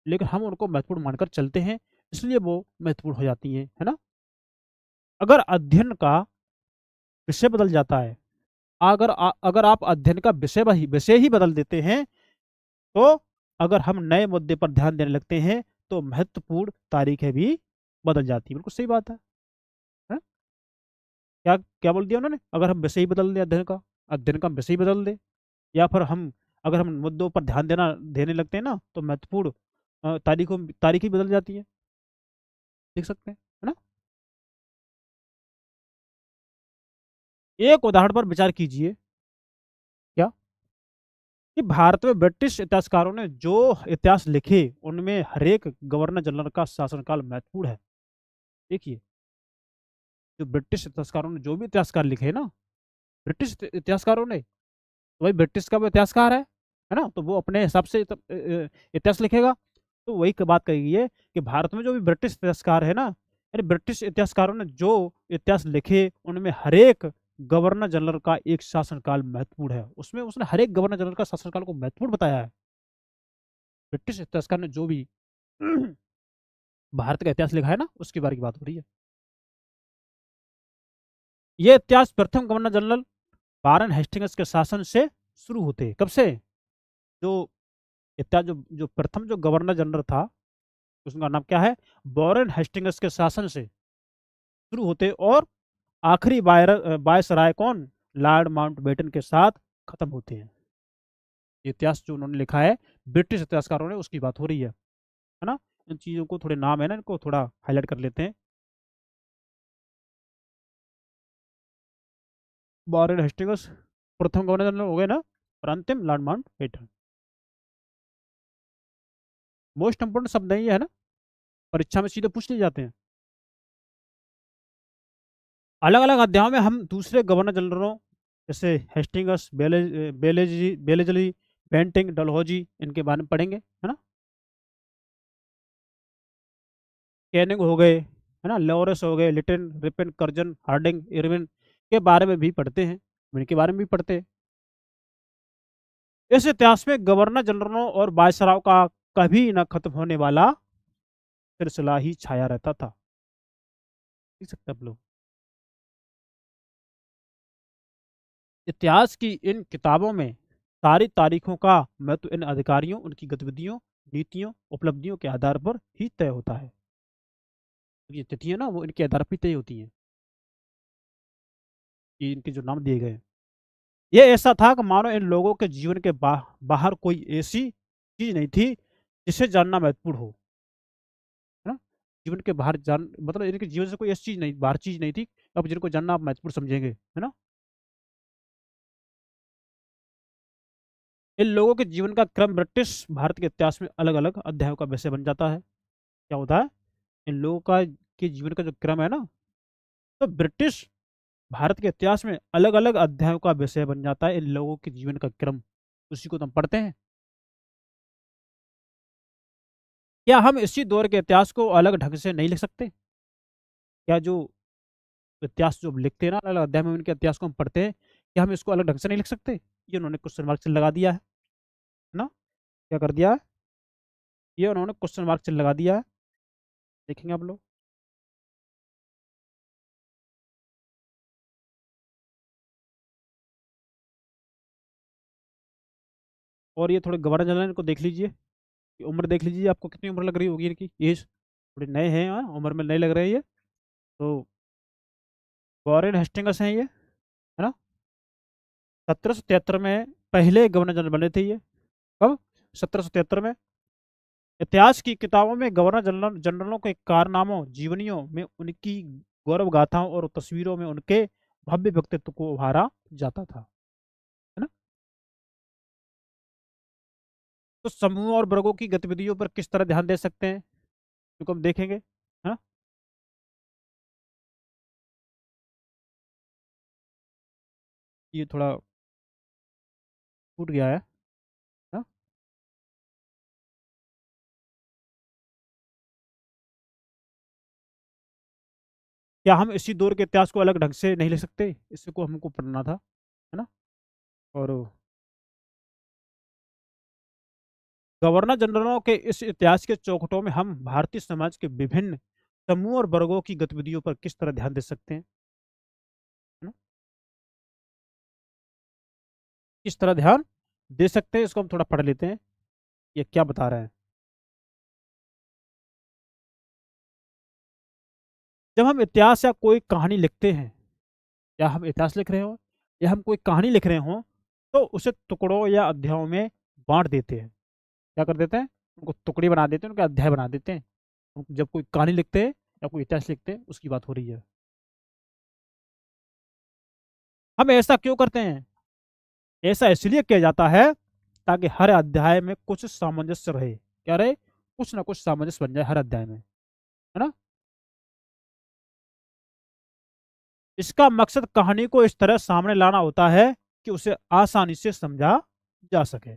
लेकिन हम उनको महत्वपूर्ण मानकर चलते हैं, इसलिए वो महत्वपूर्ण हो जाती हैं, है ना। अगर अध्ययन का विषय बदल जाता है, अगर आप अध्ययन का विषय ही बदल देते हैं, तो अगर हम नए मुद्दे पर ध्यान देने लगते हैं, तो महत्वपूर्ण तारीखें भी बदल जाती है। बिल्कुल सही बात है? क्या क्या बोल दिया उन्होंने? अगर हम विषय ही बदल दें अध्ययन का विषय ही बदल दें, या फिर अगर हम मुद्दों पर ध्यान देने लगते हैं ना, तो महत्वपूर्ण तारीख ही बदल जाती है। देख सकते हैं, है ना। एक उदाहरण पर विचार कीजिए। क्या? कि भारत में ब्रिटिश इतिहासकारों ने जो इतिहास लिखे, उनमें हरेक गवर्नर जनरल का शासनकाल महत्वपूर्ण है। देखिए, जो ब्रिटिश इतिहासकारों ने जो भी इतिहासकार लिखे हैं ना, ब्रिटिश इतिहासकारों ने, तो भाई ब्रिटिश का वो इतिहासकार है ना, तो वो अपने हिसाब से इतिहास लिखेगा। तो वही बात कही गई है कि भारत में जो भी ब्रिटिश इतिहासकार है ना, यानी ब्रिटिश इतिहासकारों ने जो इतिहास लिखे, उनमें हरेक गवर्नर जनरल का एक शासनकाल महत्वपूर्ण है। उसमें उसने हरेक गवर्नर जनरल का शासनकाल को महत्वपूर्ण बताया है। ब्रिटिश इतिहासकार ने जो भी भारत का इतिहास लिखा है ना, उसके बारे की बात हो रही है। ये इतिहास प्रथम गवर्नर जनरल वारेन हेस्टिंग्स के शासन से शुरू होते हैं। कब से? जो इतिहास जो प्रथम जो गवर्नर जनरल था, उसका नाम क्या है? वारेन हेस्टिंग्स के शासन से शुरू होते, और आखिरी वायसराय कौन? लॉर्ड माउंटबेटन के साथ खत्म होते हैं। ये इतिहास जो उन्होंने लिखा है ब्रिटिश इतिहासकारों ने, उसकी बात हो रही है ना। इन चीज़ों को थोड़े नाम है ना, इनको थोड़ा हाईलाइट कर लेते हैं। वारेन हेस्टिंग्स प्रथम गवर्नर जनरल हो गए ना, और अंतिम लॉर्ड माउंटबेटन। मोस्ट इंपोर्टेंट शब्द नहीं है ना, परीक्षा में सीधे पूछ लिए जाते हैं। अलग अलग अध्यायों में हम दूसरे गवर्नर जनरलों, जैसे हेस्टिंग्स, बेलेजली, बेंटिंग, डलहौजी, इनके बारे में पढ़ेंगे, है ना। कैनिंग हो गए, है ना, लॉरेंस हो गए, Lytton, Ripon, Curzon, Hardinge, Irwin के बारे में भी पढ़ते हैं, इनके बारे में भी पढ़ते हैं। इस इतिहास में गवर्नर जनरलों और वायसराय का कभी न खत्म होने वाला सिलसिला ही छाया रहता था। देख सकते हैं आप लोग। इतिहास की इन किताबों में सारी तारीखों का महत्व इन अधिकारियों, उनकी गतिविधियों, नीतियों, उपलब्धियों के आधार पर ही तय होता है। ये तिथियां ना, वो इनके आधार पर तय होती हैं, ये इनके जो नाम दिए गए हैं। ये ऐसा था कि मानो इन लोगों के जीवन के बाहर कोई ऐसी चीज नहीं थी जिसे जानना महत्वपूर्ण हो, है ना। जीवन के बाहर जान मतलब इनके जीवन से कोई ऐसी चीज नहीं, बाहर चीज नहीं थी, अब जिनको जानना आप महत्वपूर्ण समझेंगे, है ना। इन लोगों के जीवन का क्रम ब्रिटिश भारत के इतिहास में अलग अलग अध्यायों का विषय बन जाता है। क्या होता है? इन लोगों का के जीवन का जो क्रम है ना, तो ब्रिटिश भारत के इतिहास में अलग अलग अध्यायों का विषय बन जाता है, इन लोगों के जीवन का क्रम, उसी को तो हम पढ़ते हैं। क्या हम इसी दौर के इतिहास को अलग ढंग से नहीं लिख सकते? क्या जो इतिहास जो हम लिखते हैं ना, अलग अलग अध्याय में उनके इतिहास को हम पढ़ते हैं, क्या हम इसको अलग ढंग से नहीं लिख सकते? ये उन्होंने क्वेश्चन मार्क चिन्ह लगा दिया है ना। क्या कर दिया है? ये उन्होंने क्वेश्चन मार्क चिन्ह लगा दिया है। देखेंगे आप लोग। और ये थोड़े गवर्नर जनरल इनको देख लीजिए, उम्र देख लीजिए, आपको कितनी उम्र लग रही होगी इनकी एज। थोड़े नए हैं, हाँ, उम्र में नए लग रहे हैं ये तो। वॉरेन हेस्टिंग्स हैं ये, है ना। 1773 में पहले गवर्नर जनरल बने थे ये। कब? 1773 में। इतिहास की किताबों में गवर्नर जनरल जनरलों के कारनामों, जीवनियों में उनकी गौरव गाथाओं और तस्वीरों में उनके भव्य व्यक्तित्व को उभारा जाता था, है ना। तो समूह और वर्गों की गतिविधियों पर किस तरह ध्यान दे सकते हैं, क्योंकि हम देखेंगे, है ना। ये थोड़ा छूट गया है ना। क्या हम इसी दौर के इतिहास को अलग ढंग से नहीं लिख सकते, इसी को हमको पढ़ना था, है ना। और गवर्नर जनरलों के इस इतिहास के चौखटों में हम भारतीय समाज के विभिन्न समूह और वर्गों की गतिविधियों पर किस तरह ध्यान दे सकते हैं, है ना? किस तरह ध्यान दे सकते हैं, इसको हम थोड़ा पढ़ लेते हैं, ये क्या बता रहे हैं। जब हम इतिहास या कोई कहानी लिखते हैं, या हम इतिहास लिख रहे हो या हम कोई कहानी लिख रहे हो, तो उसे टुकड़ों या अध्यायों में बांट देते हैं। क्या कर देते हैं, उनको टुकड़ी बना देते हैं, उनके अध्याय बना देते हैं। जब कोई कहानी लिखते हैं या कोई इतिहास लिखते हैं, उसकी बात हो रही है। हम ऐसा क्यों करते हैं, ऐसा इसलिए किया जाता है ताकि हर अध्याय में कुछ सामंजस्य रहे, क्या रहे, कुछ ना कुछ सामंजस्य बन जाए हर अध्याय में, है ना। इसका मकसद कहानी को इस तरह सामने लाना होता है कि उसे आसानी से समझा जा सके,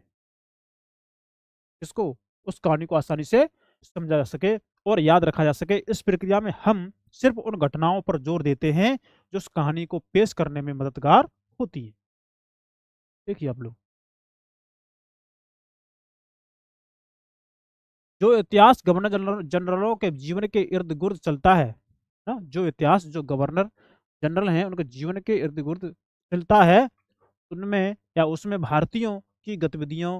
इसको, उस कहानी को आसानी से समझा जा सके और याद रखा जा सके। इस प्रक्रिया में हम सिर्फ उन घटनाओं पर जोर देते हैं जो उस कहानी को पेश करने में मददगार होती है। देखिए आप लोग, जो इतिहास गवर्नर जनरलों के जीवन के इर्द गिर्द चलता है ना, जो इतिहास जो गवर्नर जनरल हैं उनके जीवन के इर्द गिर्द चलता है, उनमें या उसमें भारतीयों की गतिविधियों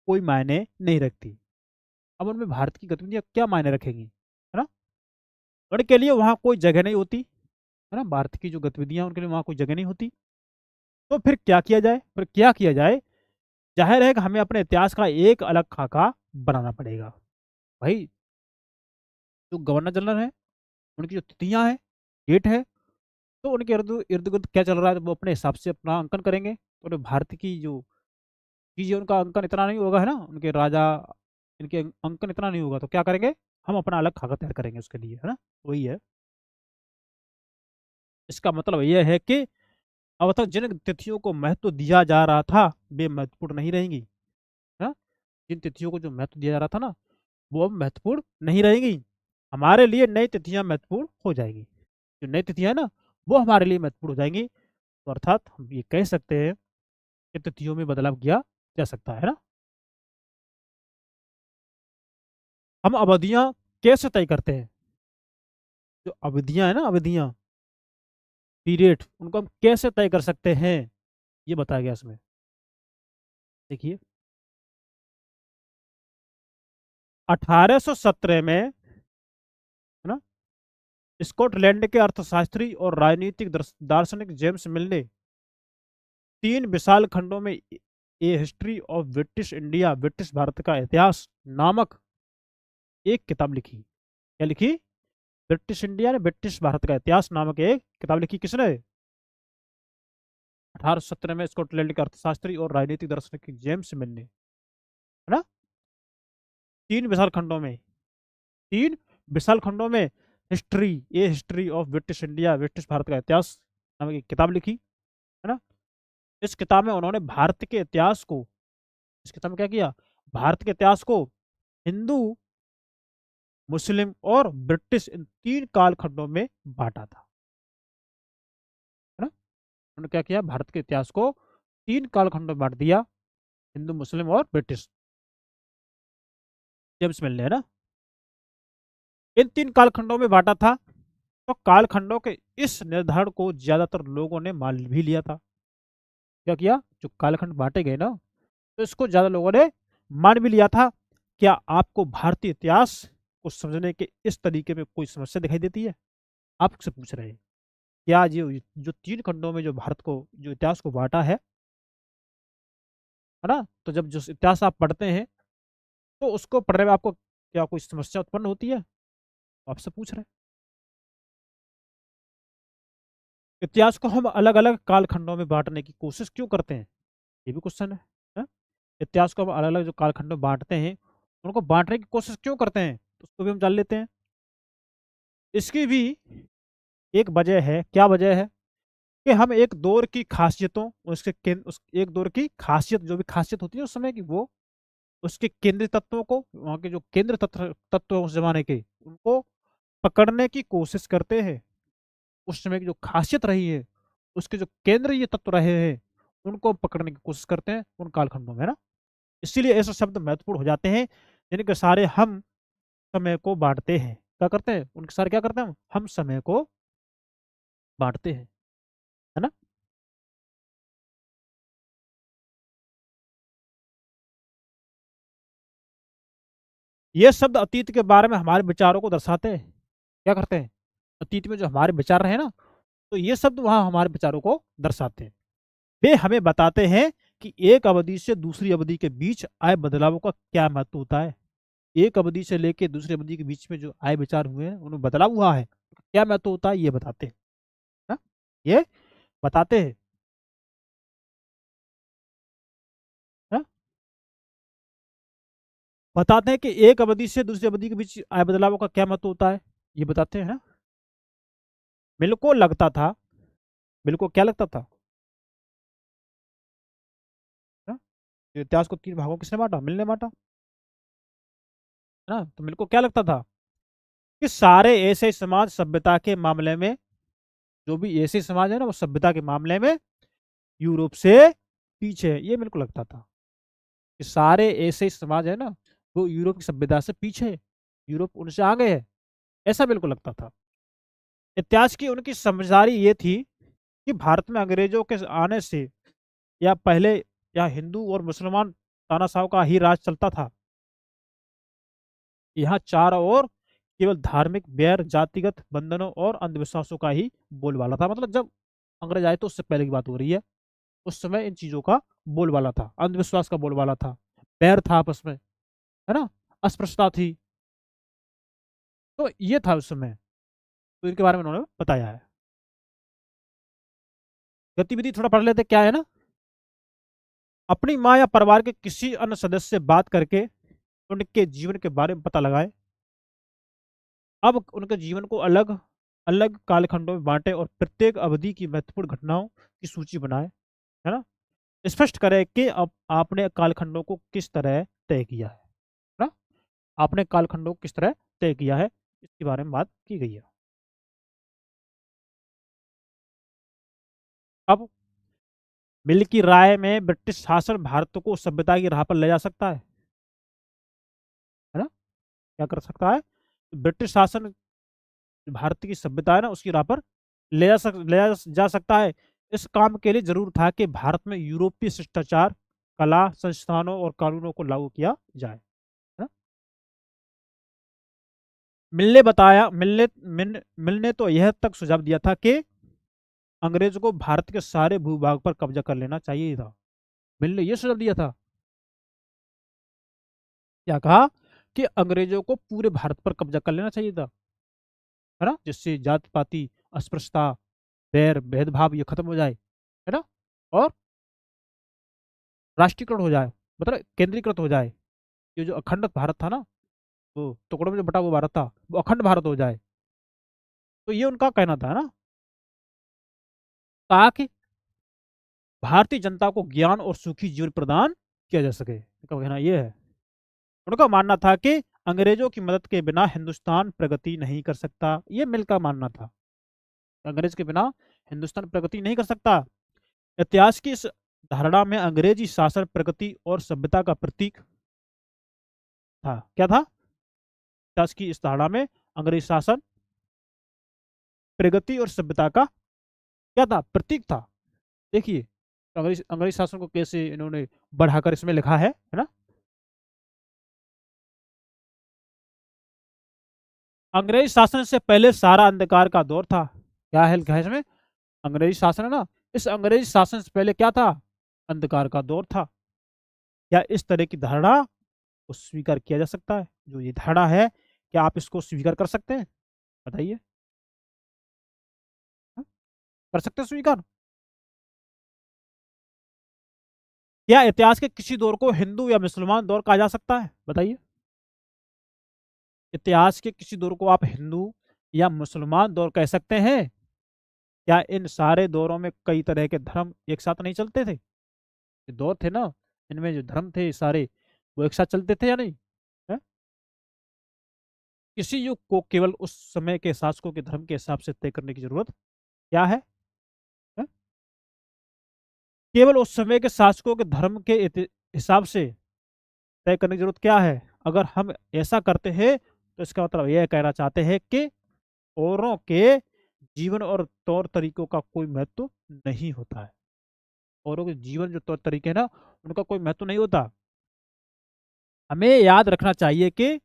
कोई मायने नहीं रखती। अब उनमें भारत की गतिविधियां क्या मायने रखेंगी, है ना। उनके लिए वहाँ कोई जगह नहीं होती, है ना, भारत की जो गतिविधियां उनके लिए वहाँ कोई जगह नहीं होती। तो फिर क्या किया जाए, फिर क्या किया जाए, जाहिर है कि हमें अपने इतिहास का एक अलग खाका बनाना पड़ेगा। भाई, जो गवर्नर जनरल है, उनकी जो तिथियां हैं, डेट है, तो उनके इर्द इर्द गिर्द क्या चल रहा है, तो वो अपने हिसाब से अपना अंकन करेंगे। तो भारत की जो चीजें, उनका अंकन इतना नहीं होगा, है ना, उनके राजा, इनके अंकन इतना नहीं होगा, तो क्या करेंगे, हम अपना अलग खाका तैयार करेंगे उसके लिए, है ना। वही है, इसका मतलब यह है कि अब तक जिन तिथियों को महत्व दिया जा रहा था वे महत्वपूर्ण नहीं रहेंगी, है ना। जिन तिथियों को जो महत्व दिया जा रहा था ना, वो अब महत्वपूर्ण नहीं रहेंगी। हमारे लिए नई तिथियां महत्वपूर्ण हो जाएंगी, जो नई तिथियां है ना, वो हमारे लिए महत्वपूर्ण हो जाएंगी। तो अर्थात हम ये कह सकते हैं कि तिथियों में बदलाव किया जा सकता है ना। हम अवधियां कैसे तय करते हैं, जो अवधियां है ना, अवधियां, पीरियड, उनको हम कैसे तय कर सकते हैं, ये बताया गया इसमें। देखिए, 1817 में, है ना, स्कॉटलैंड के अर्थशास्त्री और राजनीतिक दार्शनिक जेम्स मिल ने 3 विशाल खंडों में a history of British India, British Bharat का इतिहास नामक एक किताब लिखी। क्या लिखी, ब्रिटिश इंडिया ने ब्रिटिश भारत का इतिहास नामक एक किताब लिखी। किसने, 1817 में स्कॉटलैंड के अर्थशास्त्री और राजनीतिक दार्शनिक जेम्स मिल ने, है ना। 3 विशाल खंडों में, 3 विशाल खंडों में history, A history of British India, British Bharat का इतिहास नामक एक किताब लिखी, है ना। इस किताब में उन्होंने भारत के इतिहास को, इस किताब में क्या किया, भारत के इतिहास को हिंदू, मुस्लिम और ब्रिटिश, इन 3 कालखंडों में बांटा था, है ना। उन्होंने क्या किया, भारत के इतिहास को 3 कालखंडों में बांट दिया, हिंदू, मुस्लिम और ब्रिटिश, जेम्स मिल ने, है ना। इन 3 कालखंडों में बांटा था, तो कालखंडों के इस निर्धारण को ज्यादातर लोगों ने मान भी लिया था। क्या किया, जो कालखंड बांटे गए ना, तो इसको ज्यादा लोगों ने मान भी लिया था। क्या आपको भारतीय इतिहास को समझने के इस तरीके में कोई समस्या दिखाई देती है, आपसे पूछ रहे हैं। क्या जो जो 3 खंडों में जो भारत को, जो इतिहास को बांटा है ना, तो जब जो इतिहास आप पढ़ते हैं, तो उसको पढ़ने में आपको क्या कोई समस्या उत्पन्न होती है? आपसे पूछ रहे हैं। इतिहास को हम अलग अलग कालखंडों में बांटने की कोशिश क्यों करते हैं? ये भी क्वेश्चन है? इतिहास को हम अलग अलग जो कालखंड में बांटते हैं, उनको बांटने की कोशिश क्यों करते हैं, तो उसको भी हम जान लेते हैं। इसकी भी एक वजह है। क्या वजह है? कि हम एक दौर की खासियतों, उस एक दौर की खासियत, जो भी खासियत होती है उस समय की, वो उसके केंद्रीय तत्वों को, वहाँ के जो केंद्र तत्व तत्व हैं उस जमाने के, उनको पकड़ने की कोशिश करते हैं। उस समय की जो खासियत रही है, उसके जो केंद्रीय तत्व रहे हैं, उनको पकड़ने की कोशिश करते हैं उन कालखंडों में, है ना। इसीलिए ऐसे शब्द महत्वपूर्ण हो जाते हैं, जिनके सारे हम समय को बांटते हैं। क्या करते हैं उनके सारे, क्या करते हैं हम समय को बांटते हैं, है ना। ये शब्द अतीत के बारे में हमारे विचारों को दर्शाते हैं। क्या करते हैं? अतीत में जो हमारे विचार रहे ना, तो ये शब्द वहाँ हमारे विचारों को दर्शाते हैं। वे हमें बताते हैं कि एक अवधि से दूसरी अवधि के बीच आए बदलावों का क्या महत्व होता है। एक अवधि से लेके दूसरी अवधि के बीच में जो आए विचार हुए हैं, उनमें बदलाव हुआ है, क्या महत्व होता है, ये बताते हैं ना, ये बताते हैं ना? बताते हैं कि एक अवधि से दूसरी अवधि के बीच आए बदलावों का क्या महत्व होता है, ये बताते हैं ना। मिल को लगता था, मिल को क्या लगता था ना? इतिहास को तीन भागों किसने बांटा? मिल ने बांटा, है ना। तो मिल को क्या लगता था कि सारे ऐसे समाज सभ्यता के मामले में, जो भी ऐसे समाज है ना, वो सभ्यता के मामले में यूरोप से पीछे है। ये मेरे को लगता था कि सारे ऐसे समाज है ना, वो यूरोप की सभ्यता से पीछे है, यूरोप उनसे आगे है, ऐसा मेरे को लगता था। इतिहास की उनकी समझदारी ये थी कि भारत में अंग्रेजों के आने से या पहले, या हिंदू और मुसलमान तानाशाह का ही राज चलता था। यहाँ चारों ओर केवल धार्मिक बैर, जातिगत बंधनों और अंधविश्वासों का ही बोलबाला था। मतलब जब अंग्रेज आए तो उससे पहले की बात हो रही है, उस समय इन चीजों का बोलबाला था, अंधविश्वास का बोलबाला था, बैर था आपस में, है ना, अस्पृश्यता थी। तो ये था उस समय, तो इनके बारे में उन्होंने बताया है। गतिविधि थोड़ा पढ़ लेते, क्या है ना। अपनी माँ या परिवार के किसी अन्य सदस्य से बात करके उनके जीवन के बारे में पता लगाए। अब उनके जीवन को अलग अलग कालखंडों में बांटे और प्रत्येक अवधि की महत्वपूर्ण घटनाओं की सूची बनाए, है ना। स्पष्ट करें कि अब आपने कालखंडों को किस तरह तय किया है ना, आपने कालखंडों को किस तरह तय किया है, इसके बारे में बात की गई है। अब मिल की राय में ब्रिटिश शासन भारत को सभ्यता की राह पर ले जा सकता है ना, क्या कर सकता है? ब्रिटिश शासन भारत की सभ्यता है ना, उसकी राह पर ले जा सकता है। इस काम के लिए जरूर था कि भारत में यूरोपीय शिष्टाचार, कला, संस्थानों और कानूनों को लागू किया जाए, है ना? मिलने तो यह तक सुझाव दिया था कि अंग्रेजों को भारत के सारे भूभाग पर कब्जा कर लेना चाहिए था। मिल ने यह सुझाव दिया था, क्या कहा, कि अंग्रेजों को पूरे भारत पर कब्जा कर लेना चाहिए था, है ना, जिससे जाति पाति, अस्पृश्यता, बैर भेदभाव ये खत्म हो जाए, है ना, और राष्ट्रीयकरण हो जाए, मतलब केंद्रीकृत हो जाए। ये जो अखंड भारत था ना, वो टुकड़ों में जो बटा हुआ भारत था, वो अखंड भारत हो जाए। तो ये उनका कहना था ना, ताकि भारतीय जनता को ज्ञान और सुखी जीवन प्रदान किया जा सके, इनका कहना ये है। उनका मानना था कि अंग्रेजों की मदद के बिना हिंदुस्तान प्रगति नहीं कर सकता, ये मिल का मानना था। अंग्रेज के बिना हिंदुस्तान प्रगति नहीं कर सकता। इतिहास की इस धारणा में अंग्रेजी शासन प्रगति और सभ्यता का प्रतीक था। क्या था? इतिहास की इस धारणा में अंग्रेजी शासन प्रगति और सभ्यता का क्या था? प्रतीक था। देखिए अंग्रेज अंग्रेज शासन को कैसे इन्होंने बढ़ाकर इसमें लिखा है ना। अंग्रेज शासन से पहले सारा अंधकार का दौर था। क्या है इसमें? अंग्रेजी शासन है ना, इस अंग्रेजी शासन से पहले क्या था? अंधकार का दौर था। क्या इस तरह की धारणा को स्वीकार किया जा सकता है? जो ये धारणा है, क्या आप इसको स्वीकार कर सकते हैं? बताइए। हाँ, कर सकते हैं स्वीकार? क्या इतिहास के किसी दौर को हिंदू या मुसलमान दौर कहा जा सकता है? बताइए। इतिहास के किसी दौर को आप हिंदू या मुसलमान दौर कह सकते हैं? क्या इन सारे दौरों में कई तरह के धर्म एक साथ नहीं चलते थे? ये दौर थे ना, इनमें जो धर्म थे सारे, वो एक साथ चलते थे या नहीं? है? किसी युग को केवल उस समय के शासकों के धर्म के हिसाब से तय करने की जरूरत क्या है? है? केवल उस समय के शासकों के धर्म के हिसाब से तय करने की जरूरत क्या है? अगर हम ऐसा करते हैं तो इसका मतलब यह कहना चाहते हैं कि औरों के जीवन और तौर तरीकों का कोई महत्व नहीं होता है। औरों के जीवन जो तौर तरीके हैं ना, उनका कोई महत्व नहीं होता। हमें याद रखना चाहिए कि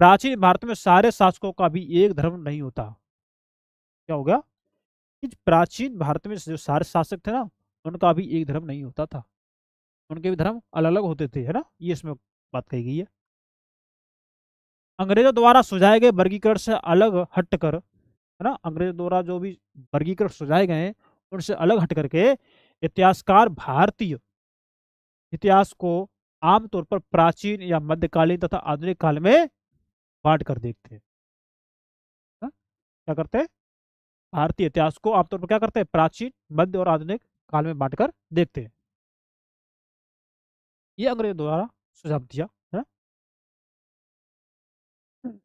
प्राचीन भारत में सारे शासकों का भी एक धर्म नहीं होता। क्या हो गया? कि प्राचीन भारत में जो सारे शासक थे ना, उनका भी एक धर्म नहीं होता था। उनके भी धर्म अलग अलग होते थे, है ना, ये इसमें बात कही गई है। अंग्रेजों द्वारा सुझाए गए वर्गीकरण से अलग हटकर, है ना, अंग्रेजों द्वारा जो भी वर्गीकरण सुझाए गए हैं उनसे अलग हट करके इतिहासकार भारतीय इतिहास को आमतौर पर प्राचीन या मध्यकालीन तथा आधुनिक काल में बांट कर देखते हैं। हाँ? क्या करते हैं? भारतीय इतिहास को आमतौर पर क्या करते हैं? प्राचीन, मध्य और आधुनिक काल में बांट कर देखते हैं। ये अंग्रेजों द्वारा सुझाव दिया है ना?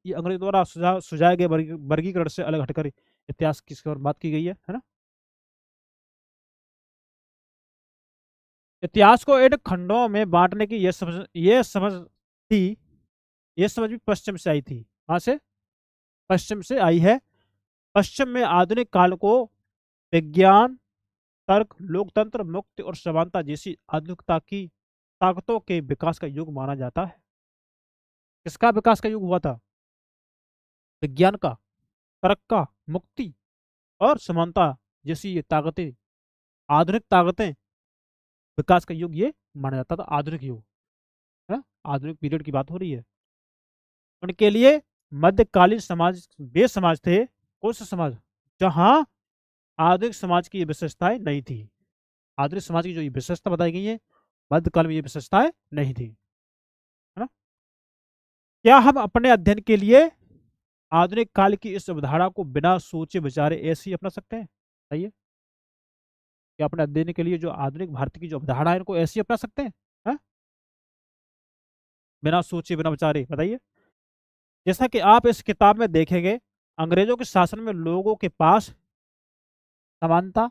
ये अंग्रेजों द्वारा सुझाए गए वर्गीकरण से अलग हटकर इतिहास की और बात की गई है ना? इतिहास को इन खंडों में बांटने की यह समझ भी पश्चिम से आई थी। कहाँ से? पश्चिम से आई है। पश्चिम में आधुनिक काल को विज्ञान, तर्क, लोकतंत्र, मुक्ति और समानता जैसी आधुनिकता की ताकतों के विकास का युग माना जाता है। किसका विकास का युग हुआ था? विज्ञान का, तर्क का, मुक्ति और समानता जैसी ये ताकतें, आधुनिक ताकतें, विकास का युग ये माना जाता था, आधुनिक युग, है ना? आधुनिक पीरियड की बात हो रही है। उनके लिए मध्यकालीन समाज वे समाज थे, कौन सा समाज? जहां आधुनिक समाज की ये विशेषताएं नहीं थी। आधुनिक समाज की जो ये विशेषता बताई गई है, मध्यकाल में ये विशेषताएं नहीं थी, है ना? क्या हम अपने अध्ययन के लिए आधुनिक काल की इस अवधारणा को बिना सोचे विचारे ऐसे ही अपना सकते हैं? बताइए। क्या अपने अध्ययन के लिए जो आधुनिक भारत की जो अवधारणा है इनको ऐसे ही अपना सकते हैं? है? बिना सोचे बिना विचारे, बताइए। जैसा कि आप इस किताब में देखेंगे, अंग्रेजों के शासन में लोगों के पास समानता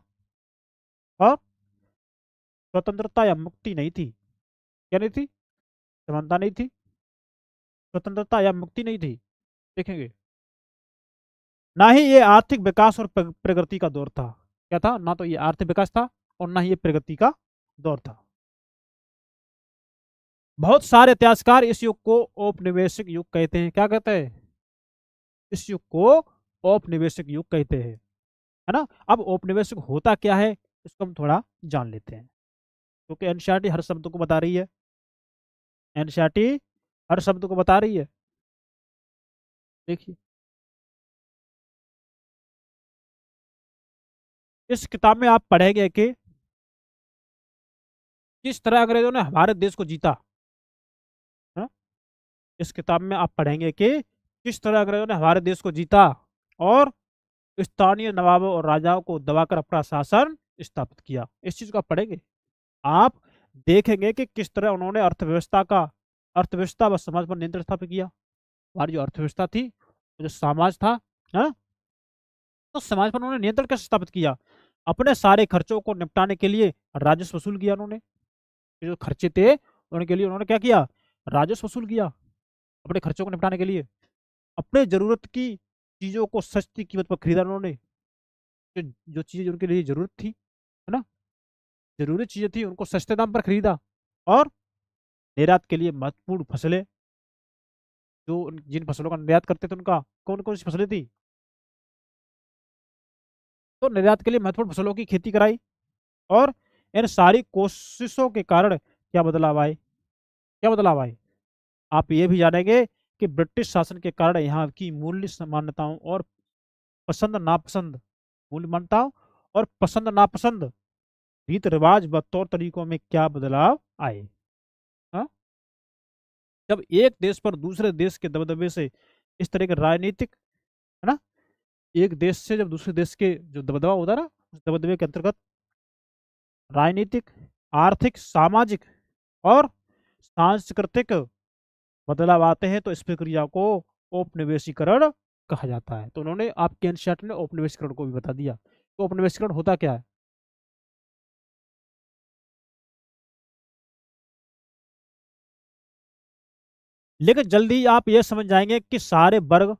और स्वतंत्रता या मुक्ति नहीं थी। क्या नहीं थी? समानता नहीं थी, स्वतंत्रता या मुक्ति नहीं थी। देखेंगे, ना ही ये आर्थिक विकास और प्रगति का दौर था। क्या था? ना तो ये आर्थिक विकास था और ना ही ये प्रगति का दौर था। बहुत सारे इतिहासकार इस युग को औपनिवेशिक युग कहते हैं। क्या कहते हैं? इस युग को औपनिवेशिक युग कहते हैं, है ना? अब औपनिवेशिक होता क्या है, इसको हम थोड़ा जान लेते हैं, क्योंकि एनसीईआरटी हर शब्द को बता रही है। एनसीईआरटी हर शब्द को बता रही है। देखिए, इस किताब में आप पढ़ेंगे कि किस तरह अंग्रेजों ने हमारे देश को जीता, है ना? इस किताब में आप पढ़ेंगे कि किस तरह अंग्रेजों ने हमारे देश को जीता और स्थानीय नवाबों और राजाओं को दबाकर अपना शासन स्थापित किया। इस चीज को आप पढ़ेंगे, आप देखेंगे कि किस तरह उन्होंने अर्थव्यवस्था व समाज पर नियंत्रण स्थापित किया। हमारी जो अर्थव्यवस्था थी, जो समाज था, है, तो समाज पर उन्होंने नियंत्रण कैसे स्थापित किया? अपने सारे खर्चों को निपटाने के लिए राजस्व वसूल किया उन्होंने। जो खर्चे थे उनके लिए उन्होंने क्या किया? राजस्व वसूल किया अपने खर्चों को निपटाने के लिए। अपने जरूरत की चीजों को सस्ती कीमत पर खरीदा उन्होंने। जो जो चीजें उनके लिए जरूरत थी, है ना, जरूरी चीजें थी, उनको सस्ते दाम पर खरीदा। और निर्यात के लिए महत्वपूर्ण फसलें, जो जिन फसलों का निर्यात करते थे उनका कौन कौन सी फसलें थी, तो निर्यात के लिए महत्वपूर्ण फसलों की खेती कराई। और इन सारी कोशिशों के कारण क्या बदलाव आए? क्या बदलाव आए? आप ये भी जानेंगे कि ब्रिटिश शासन के कारण यहाँ की मूल्य मान्यताओं और पसंद नापसंद, मूल्य मान्यताओं और पसंद नापसंद, रीत रिवाज व तौर तरीकों में क्या बदलाव आए। हाँ? जब एक देश पर दूसरे देश के दबदबे से इस तरह के राजनीतिक, है ना, एक देश से जब दूसरे देश के जो दबदबा होता है ना, उस दबदबे के अंतर्गत राजनीतिक, आर्थिक, सामाजिक और सांस्कृतिक बदलाव आते हैं तो इस प्रक्रिया को औपनिवेशीकरण कहा जाता है। तो उन्होंने, आपके एनसीईआरटी ने औपनिवेशीकरण को भी बता दिया। तो औपनिवेशीकरण होता क्या है? लेकिन जल्दी आप ये समझ जाएंगे कि सारे वर्ग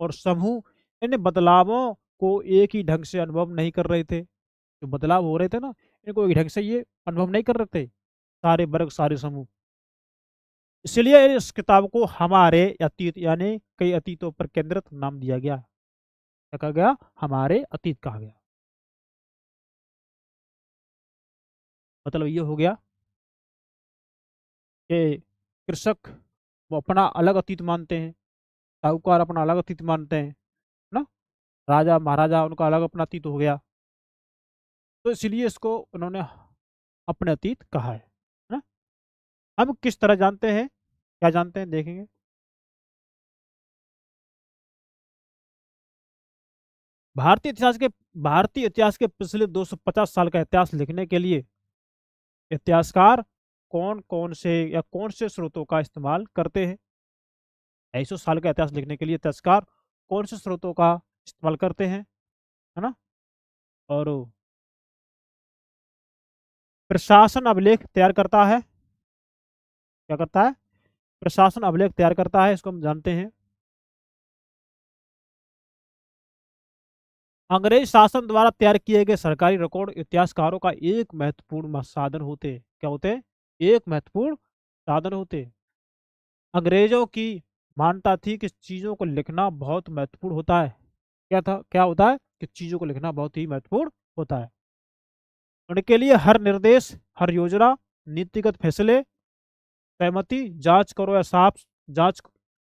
और समूह इन बदलावों को एक ही ढंग से अनुभव नहीं कर रहे थे। जो बदलाव हो रहे थे ना, इनको एक ढंग से ये अनुभव नहीं कर रहे थे सारे वर्ग, सारे समूह। इसलिए इस किताब को हमारे अतीत यानी कई अतीतों पर केंद्रित नाम दिया गया। क्या कहा गया? हमारे अतीत कहा गया। मतलब ये हो गया कि कृषक वो अपना अलग अतीत मानते हैं, साहूकार अपना अलग अतीत मानते हैं, ना, राजा महाराजा उनका अलग अपना अतीत हो गया। तो इसलिए इसको उन्होंने अपने अतीत कहा है ना। हम किस तरह जानते हैं, क्या जानते हैं, देखेंगे। भारतीय इतिहास के भारतीय इतिहास के पिछले 250 साल का इतिहास लिखने के लिए इतिहासकार कौन कौन से या कौन से स्रोतों का इस्तेमाल करते हैं? 250 साल का इतिहास लिखने के लिए इतिहासकार कौन से स्रोतों का इस्तेमाल करते हैं, है ना? और प्रशासन अभिलेख तैयार करता है। क्या करता है? प्रशासन अभिलेख तैयार करता है, इसको हम जानते हैं। अंग्रेज शासन द्वारा तैयार किए गए सरकारी रिकॉर्ड इतिहासकारों का एक महत्वपूर्ण साधन होते हैं। क्या होते हैं? एक महत्वपूर्ण साधन होते हैं। अंग्रेजों की मान्यता थी कि चीजों को लिखना बहुत महत्वपूर्ण होता है। क्या था, क्या होता है कि चीजों को लिखना बहुत ही महत्वपूर्ण होता है। उनके लिए हर निर्देश, हर योजना, नीतिगत फैसले, सहमति, जांच करो या साफ जांच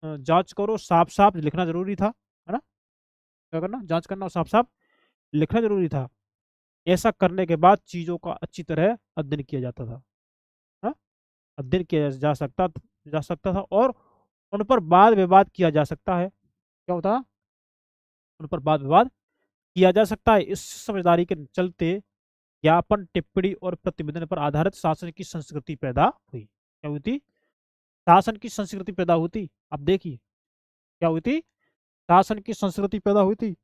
जांच करो, साफ साफ लिखना जरूरी था, है ना? क्या करना? जांच करना और साफ साफ लिखना जरूरी था। ऐसा करने के बाद चीजों का अच्छी तरह अध्ययन किया जाता था, हाँ? अध्ययन किया जा सकता था और उन पर वाद विवाद किया जा सकता है। क्या होता? उन पर वाद विवाद किया जा सकता है। इस समझदारी के चलते ज्ञापन, टिप्पणी और प्रतिवेदन पर आधारित शासन की संस्कृति पैदा हुई। क्या हुई थी? शासन की संस्कृति पैदा हुई थी। अब देखिए क्या हुई थी? शासन की संस्कृति पैदा हुई थी।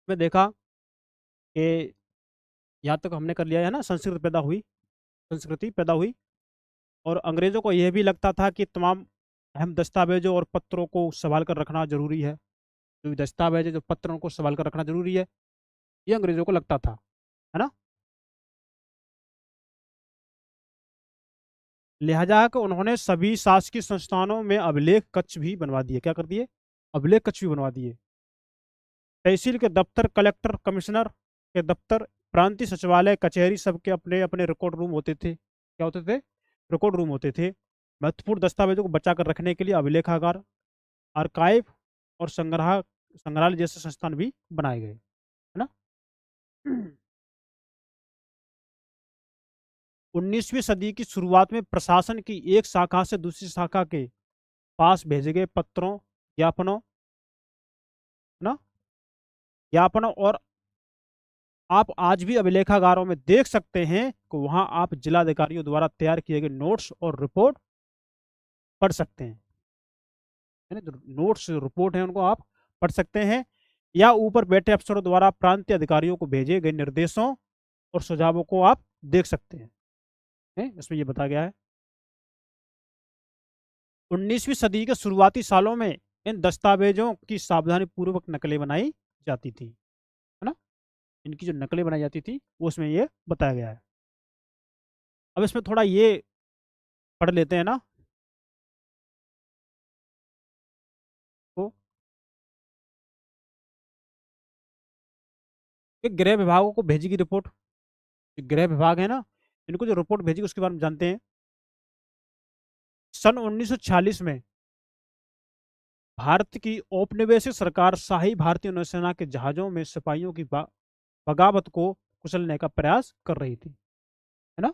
मैं देखा कि यहाँ तक हमने कर लिया है ना, संस्कृति पैदा हुई। और अंग्रेजों को यह भी लगता था कि तमाम अहम दस्तावेजों और पत्रों को संभाल कर रखना जरूरी है। जो दस्तावेज है, जो पत्रों को संभाल कर रखना जरूरी है, ये अंग्रेजों को लगता था, है ना। लिहाजा कि उन्होंने सभी शासकीय संस्थानों में अभिलेख कक्ष भी बनवा दिए। क्या कर दिए? अभिलेख कक्ष भी बनवा दिए। तहसील के दफ्तर, कलेक्टर, कमिश्नर के दफ्तर, प्रांतीय सचिवालय, कचहरी, सबके अपने अपने रिकॉर्ड रूम होते थे। क्या होते थे? रिकॉर्ड रूम होते थे। महत्वपूर्ण दस्तावेजों को बचा कर रखने के लिए अभिलेखागार, आर्काइव और संग्रहालय जैसे संस्थान भी बनाए गए, है ना। 19वीं सदी की शुरुआत में प्रशासन की एक शाखा से दूसरी शाखा के पास भेजे गए पत्रों, ज्ञापनों, ना, ज्ञापनों और आप आज भी अभिलेखागारों में देख सकते हैं कि वहां आप जिलाधिकारियों द्वारा तैयार किए गए नोट्स और रिपोर्ट पढ़ सकते हैं, है ना। जो नोट्स रिपोर्ट है उनको आप पढ़ सकते हैं, या ऊपर बैठे अफसरों द्वारा प्रांतीय अधिकारियों को भेजे गए निर्देशों और सुझावों को आप देख सकते हैं, इसमें ये बताया गया है। 19वीं सदी के शुरुआती सालों में इन दस्तावेजों की सावधानी पूर्वक नकलें बनाई जाती थी, है ना। इनकी जो नकलें बनाई जाती थी वो उसमें ये बताया गया है। अब इसमें थोड़ा ये पढ़ लेते हैं ना, तो कि गृह विभागों को भेजी गई रिपोर्ट, गृह विभाग है ना, इनको जो रिपोर्ट भेजी उसके बारे में जानते हैं। सन 1946 में भारत की औपनिवेशिक सरकार शाही भारतीय नौसेना के जहाजों में सिपाहियों की बगावत को कुचलने का प्रयास कर रही थी, है ना।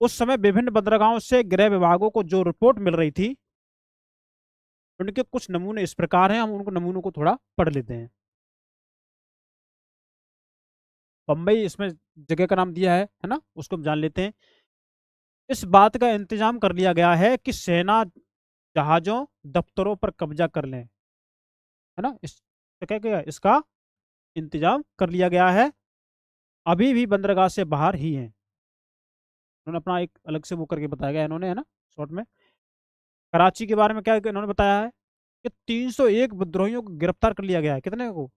उस समय विभिन्न बंदरगाहों से गृह विभागों को जो रिपोर्ट मिल रही थी, उनके कुछ नमूने इस प्रकार हैं, हम उनको नमूनों को थोड़ा पढ़ लेते हैं। बम्बई इसमें जगह का नाम दिया है ना, उसको हम जान लेते हैं। इस बात का इंतजाम कर लिया गया है कि सेना जहाजों दफ्तरों पर कब्जा कर लें, है ना। इस तो क्या किया, इसका इंतजाम कर लिया गया है, अभी भी बंदरगाह से बाहर ही हैं। उन्होंने अपना एक अलग से वो करके बताया गया इन्होंने, है ना, शॉर्ट में। कराची के बारे में क्या इन्होंने बताया है कि 301 विद्रोहियों को गिरफ्तार कर लिया गया है। कितने को?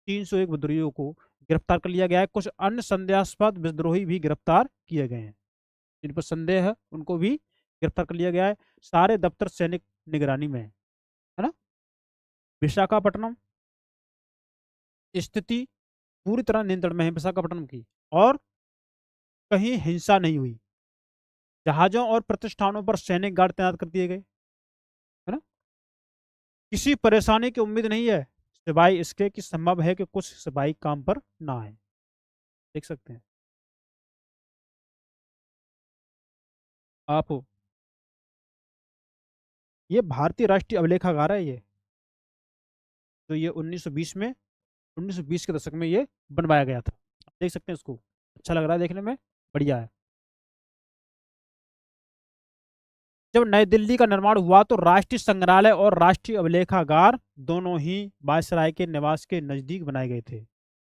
301 विद्रोहियों को गिरफ्तार कर लिया गया है। कुछ अन्य संदेहास्पद विद्रोही भी गिरफ्तार किए गए हैं, जिन पर संदेह है उनको भी गिरफ्तार कर लिया गया है। सारे दफ्तर सैनिक निगरानी में है ना। विशाखापट्टनम स्थिति पूरी तरह नियंत्रण में है विशाखापट्टनम की, और कहीं हिंसा नहीं हुई। जहाजों और प्रतिष्ठानों पर सैनिक गार्ड तैनात कर दिए गए, है ना। किसी परेशानी की उम्मीद नहीं है, सिवाय इसके कि संभव है कि कुछ सिपाही काम पर ना आए। देख सकते हैं आप। ये भारतीय राष्ट्रीय अभिलेखागार है ये, तो ये 1920 में, 1920 के दशक में ये बनवाया गया था। आप देख सकते हैं इसको, अच्छा लग रहा है देखने में, बढ़िया है। जब नई दिल्ली का निर्माण हुआ तो राष्ट्रीय संग्रहालय और राष्ट्रीय अभिलेखागार दोनों ही वायसराय के निवास के नजदीक बनाए गए थे।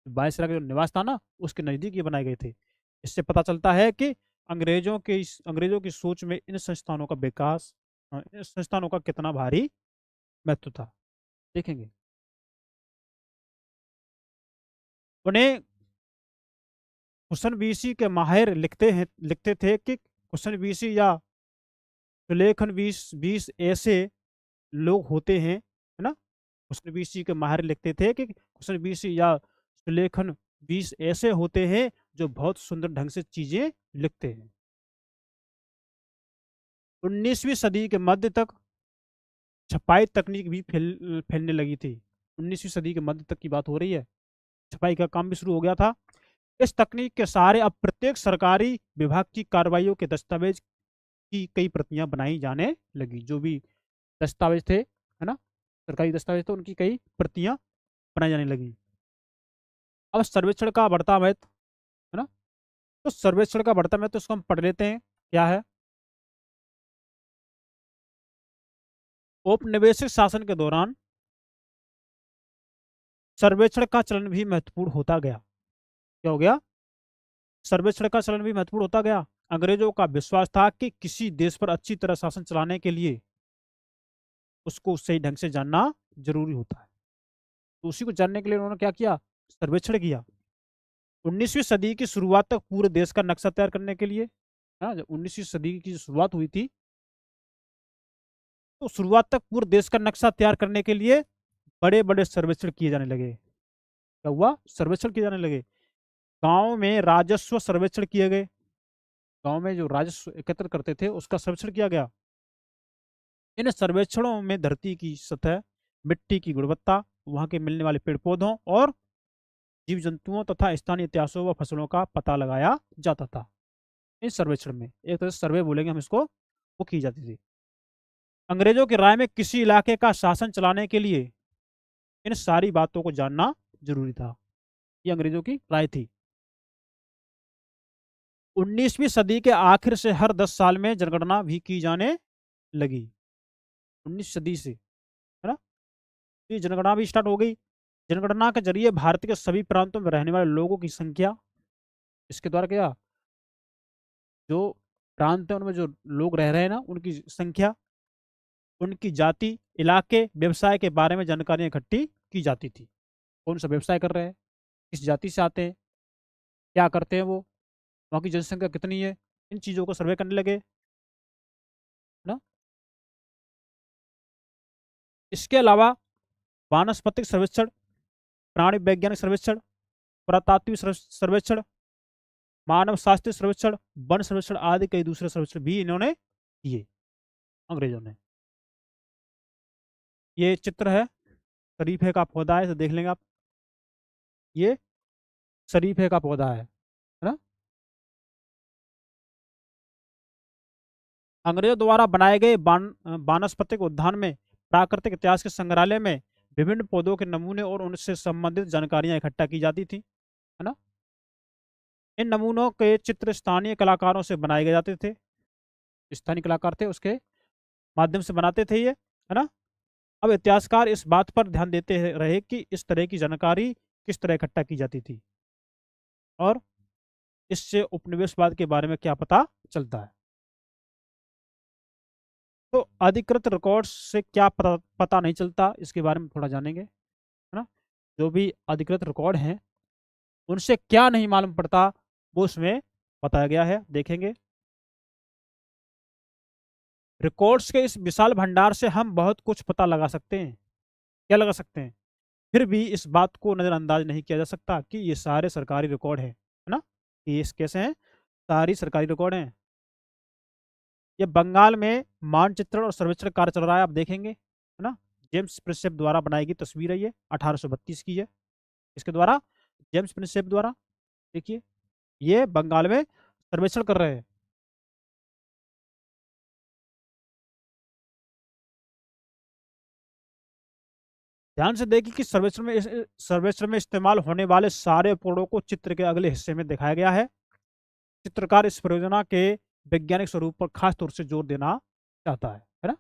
वायसराय का जो निवास था ना, उसके नजदीक ये बनाए गए थे। इससे पता चलता है कि अंग्रेजों की सोच में इन संस्थानों का विकास, इन संस्थानों का कितना भारी महत्व था, देखेंगे। उन्हें हुसन बीसी के माहिर लिखते थे कि हुसन बीसी या सुलेखन बीस बीस ऐसे लोग होते हैं, है ना। हुसन बीसी के माहिर लिखते थे कि हुसन बीसी या सुलेखन बीस ऐसे होते हैं जो बहुत सुंदर ढंग से चीजें लिखते हैं। 19वीं सदी के मध्य तक छपाई तकनीक भी फैलने लगी थी। 19वीं सदी के मध्य तक की बात हो रही है, छपाई का काम भी शुरू हो गया था। इस तकनीक के सहारे अब प्रत्येक सरकारी विभाग की कार्रवाइयों के दस्तावेज की कई प्रतियां बनाई जाने लगी। जो भी दस्तावेज थे, है ना, सरकारी दस्तावेज थे, उनकी कई प्रतियां बनाई जाने लगी। अब सर्वेक्षण का बढ़ता महत्व, है ना। तो सर्वेक्षण का बढ़ता महत्व, उसको हम पढ़ लेते हैं क्या है। औपनिवेशिक शासन के दौरान सर्वेक्षण का चलन भी महत्वपूर्ण होता गया। क्या हो गया? सर्वेक्षण का चलन भी महत्वपूर्ण होता गया। अंग्रेजों का विश्वास था कि किसी देश पर अच्छी तरह शासन चलाने के लिए उसको सही ढंग से जानना जरूरी होता है। तो उसी को जानने के लिए उन्होंने क्या किया? सर्वेक्षण किया। 19वीं सदी की शुरुआत तक पूरे देश का नक्शा तैयार करने के लिए, हाँ, जब 19वीं सदी की शुरुआत हुई थी, तो शुरुआत तक पूरे देश का नक्शा तैयार करने के लिए बड़े बड़े सर्वेक्षण किए जाने लगे। क्या हुआ? सर्वेक्षण किए जाने लगे। गांव में राजस्व सर्वेक्षण किए गए। गांव में जो राजस्व एकत्र करते थे उसका सर्वेक्षण किया गया। इन सर्वेक्षणों में धरती की सतह, मिट्टी की गुणवत्ता, वहां के मिलने वाले पेड़ पौधों और जीव जंतुओं तथा स्थानीय इतिहासों व फसलों का पता लगाया जाता था। इस सर्वेक्षण में एक तरह से सर्वे बोलेंगे हम इसको, वो की जाती थी। अंग्रेजों की राय में किसी इलाके का शासन चलाने के लिए इन सारी बातों को जानना जरूरी था। ये अंग्रेजों की राय थी। 19वीं सदी के आखिर से हर 10 साल में जनगणना भी की जाने लगी। 19 सदी से, है ना, तो ये जनगणना भी स्टार्ट हो गई। जनगणना के जरिए भारत के सभी प्रांतों में रहने वाले लोगों की संख्या, इसके द्वारा क्या, जो प्रांत है उनमें जो लोग रह रहे हैं ना, उनकी संख्या, उनकी जाति, इलाके, व्यवसाय के बारे में जानकारियां इकट्ठी की जाती थी। कौन सा व्यवसाय कर रहे हैं, किस जाति से आते हैं, क्या करते हैं वो, वहाँ की जनसंख्या कितनी है, इन चीज़ों को सर्वे करने लगे, है ना। इसके अलावा वानस्पतिक सर्वेक्षण, प्राणी वैज्ञानिक सर्वेक्षण, पुरातात्विक सर्वेक्षण, मानव शास्त्रीय सर्वेक्षण, वन सर्वेक्षण आदि कई दूसरे सर्वेक्षण भी इन्होंने किए अंग्रेजों ने। ये चित्र है, शरीफे का पौधा है, तो देख लेंगे आप, ये शरीफे का पौधा है ना। अंग्रेजों द्वारा बनाए गए वानस्पतिक उद्यान में प्राकृतिक इतिहास के संग्रहालय में विभिन्न पौधों के नमूने और उनसे संबंधित जानकारियां इकट्ठा की जाती थी, है ना। इन नमूनों के चित्र स्थानीय कलाकारों से बनाए गए जाते थे, स्थानीय कलाकार थे उसके माध्यम से बनाते थे ये, है ना। अब इतिहासकार इस बात पर ध्यान देते रहे कि इस तरह की जानकारी किस तरह इकट्ठा की जाती थी और इससे उपनिवेशवाद के बारे में क्या पता चलता है। तो अधिकृत रिकॉर्ड्स से क्या पता नहीं चलता, इसके बारे में थोड़ा जानेंगे, है ना। जो भी अधिकृत रिकॉर्ड हैं उनसे क्या नहीं मालूम पड़ता, वो उसमें बताया गया है, देखेंगे। रिकॉर्ड्स के इस विशाल भंडार से हम बहुत कुछ पता लगा सकते हैं, क्या लगा सकते हैं, फिर भी इस बात को नज़रअंदाज नहीं किया जा सकता कि ये सारे सरकारी रिकॉर्ड हैं, है ना। ये कैसे हैं, सारी सरकारी रिकॉर्ड हैं। ये बंगाल में मानचित्रण और सर्वेक्षण कार्य चल रहा है, आप देखेंगे, है ना। जेम्स प्रिंसेप द्वारा बनाई गई तस्वीर है, ये 1832 की है, इसके द्वारा, जेम्स प्रिंसेप द्वारा। देखिए, ये बंगाल में सर्वेक्षण कर रहे हैं। ध्यान से देखिए कि सर्वेक्षण में इस्तेमाल होने वाले सारे उपकरणों को चित्र के अगले हिस्से में दिखाया गया है। चित्रकार इस परियोजना के वैज्ञानिक स्वरूप पर खास तौर से जोर देना चाहता है ना।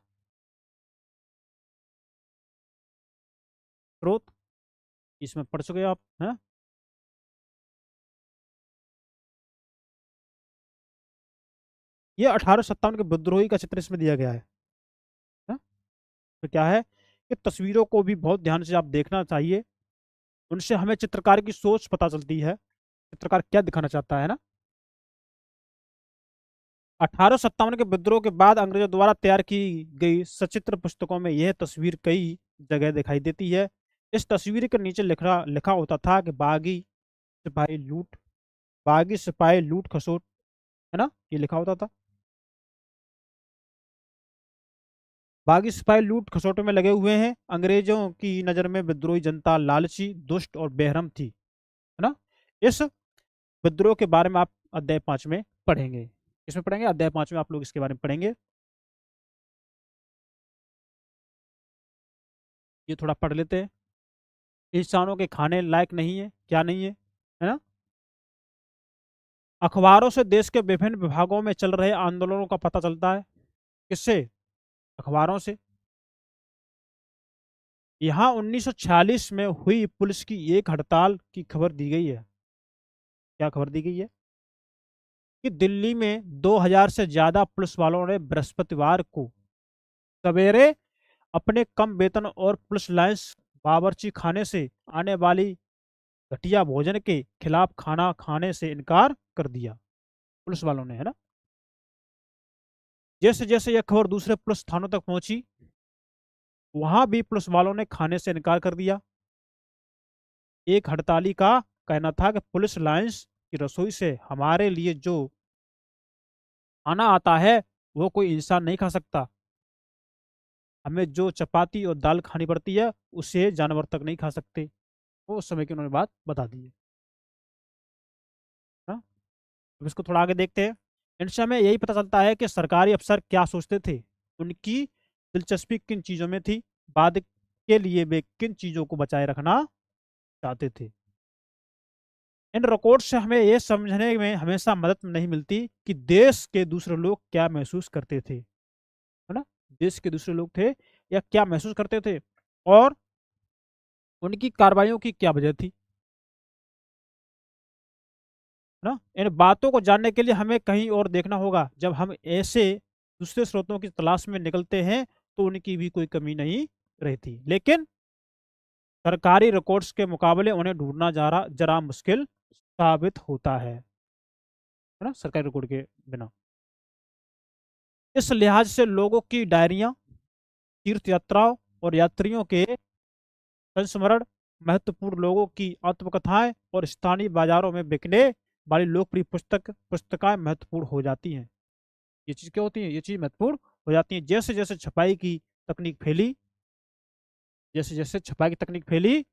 स्रोत इसमें पढ़ चुके आप, है। ये 1857 के विद्रोही का चित्र इसमें दिया गया है? तो क्या है कि तस्वीरों को भी बहुत ध्यान से आप देखना चाहिए, उनसे हमें चित्रकार की सोच पता चलती है, चित्रकार क्या दिखाना चाहता है ना। 1857 के विद्रोह के बाद अंग्रेजों द्वारा तैयार की गई सचित्र पुस्तकों में यह तस्वीर कई जगह दिखाई देती है। इस तस्वीर के नीचे लिखा लिखा होता था कि बागी सिपाही लूट खसोट, है ना, ये लिखा होता था। बागी सिपाही लूट खसोटों में लगे हुए हैं। अंग्रेजों की नजर में विद्रोही जनता लालची, दुष्ट और बेरहम थी, है ना। इस विद्रोह के बारे में आप अध्याय 5 में पढ़ेंगे, इसमें पढ़ेंगे, अध्याय 5 में आप लोग इसके बारे में पढ़ेंगे। ये थोड़ा पढ़ लेते हैं। इंसानों के खाने लायक नहीं है, क्या नहीं है ना। अखबारों से देश के विभिन्न विभागों में चल रहे आंदोलनों का पता चलता है, किससे, अखबारों से। यहाँ 1946 में हुई पुलिस की एक हड़ताल की खबर दी गई है, क्या खबर दी गई है कि दिल्ली में 2000 से ज्यादा पुलिस वालों ने बृहस्पतिवार को सवेरे अपने कम वेतन और पुलिस लाइंस बावर्ची खाने से आने वाली घटिया भोजन के खिलाफ खाना खाने से इनकार कर दिया, पुलिस वालों ने, है ना। जैसे जैसे यह खबर दूसरे पुलिस थानों तक पहुंची, वहां भी पुलिस वालों ने खाने से इनकार कर दिया। एक हड़ताली का कहना था कि पुलिस लाइंस की रसोई से हमारे लिए जो खाना आता है वो कोई इंसान नहीं खा सकता, हमें जो चपाती और दाल खानी पड़ती है उसे जानवर तक नहीं खा सकते। वो उस समय की उन्होंने बात बता दी है ना। अब इसको थोड़ा आगे देखते हैं। इनसे हमें यही पता चलता है कि सरकारी अफसर क्या सोचते थे, उनकी दिलचस्पी किन चीज़ों में थी, बाद के लिए वे किन चीज़ों को बचाए रखना चाहते थे। इन रिकॉर्ड से हमें यह समझने में हमेशा मदद नहीं मिलती कि देश के दूसरे लोग क्या महसूस करते थे, है ना। देश के दूसरे लोग थे या क्या महसूस करते थे और उनकी कार्रवाइयों की क्या वजह थी, है ना। इन बातों को जानने के लिए हमें कहीं और देखना होगा। जब हम ऐसे दूसरे स्रोतों की तलाश में निकलते हैं तो उनकी भी कोई कमी नहीं रहती, लेकिन सरकारी रिकॉर्ड्स के मुकाबले उन्हें ढूंढना जरा मुश्किल साबित होता है ना, सरकारी रिकॉर्ड के बिना। इस लिहाज से लोगों की डायरियां, तीर्थ यात्राओं और यात्रियों के संस्मरण महत्वपूर्ण लोगों की आत्मकथाएं और स्थानीय बाजारों में बिकने वाली लोकप्रिय पुस्तकें महत्वपूर्ण हो जाती हैं। ये चीज़ क्या होती है, ये चीज़ महत्वपूर्ण हो जाती है। जैसे जैसे छपाई की तकनीक फैली, जैसे जैसे छपाई की तकनीक फैली,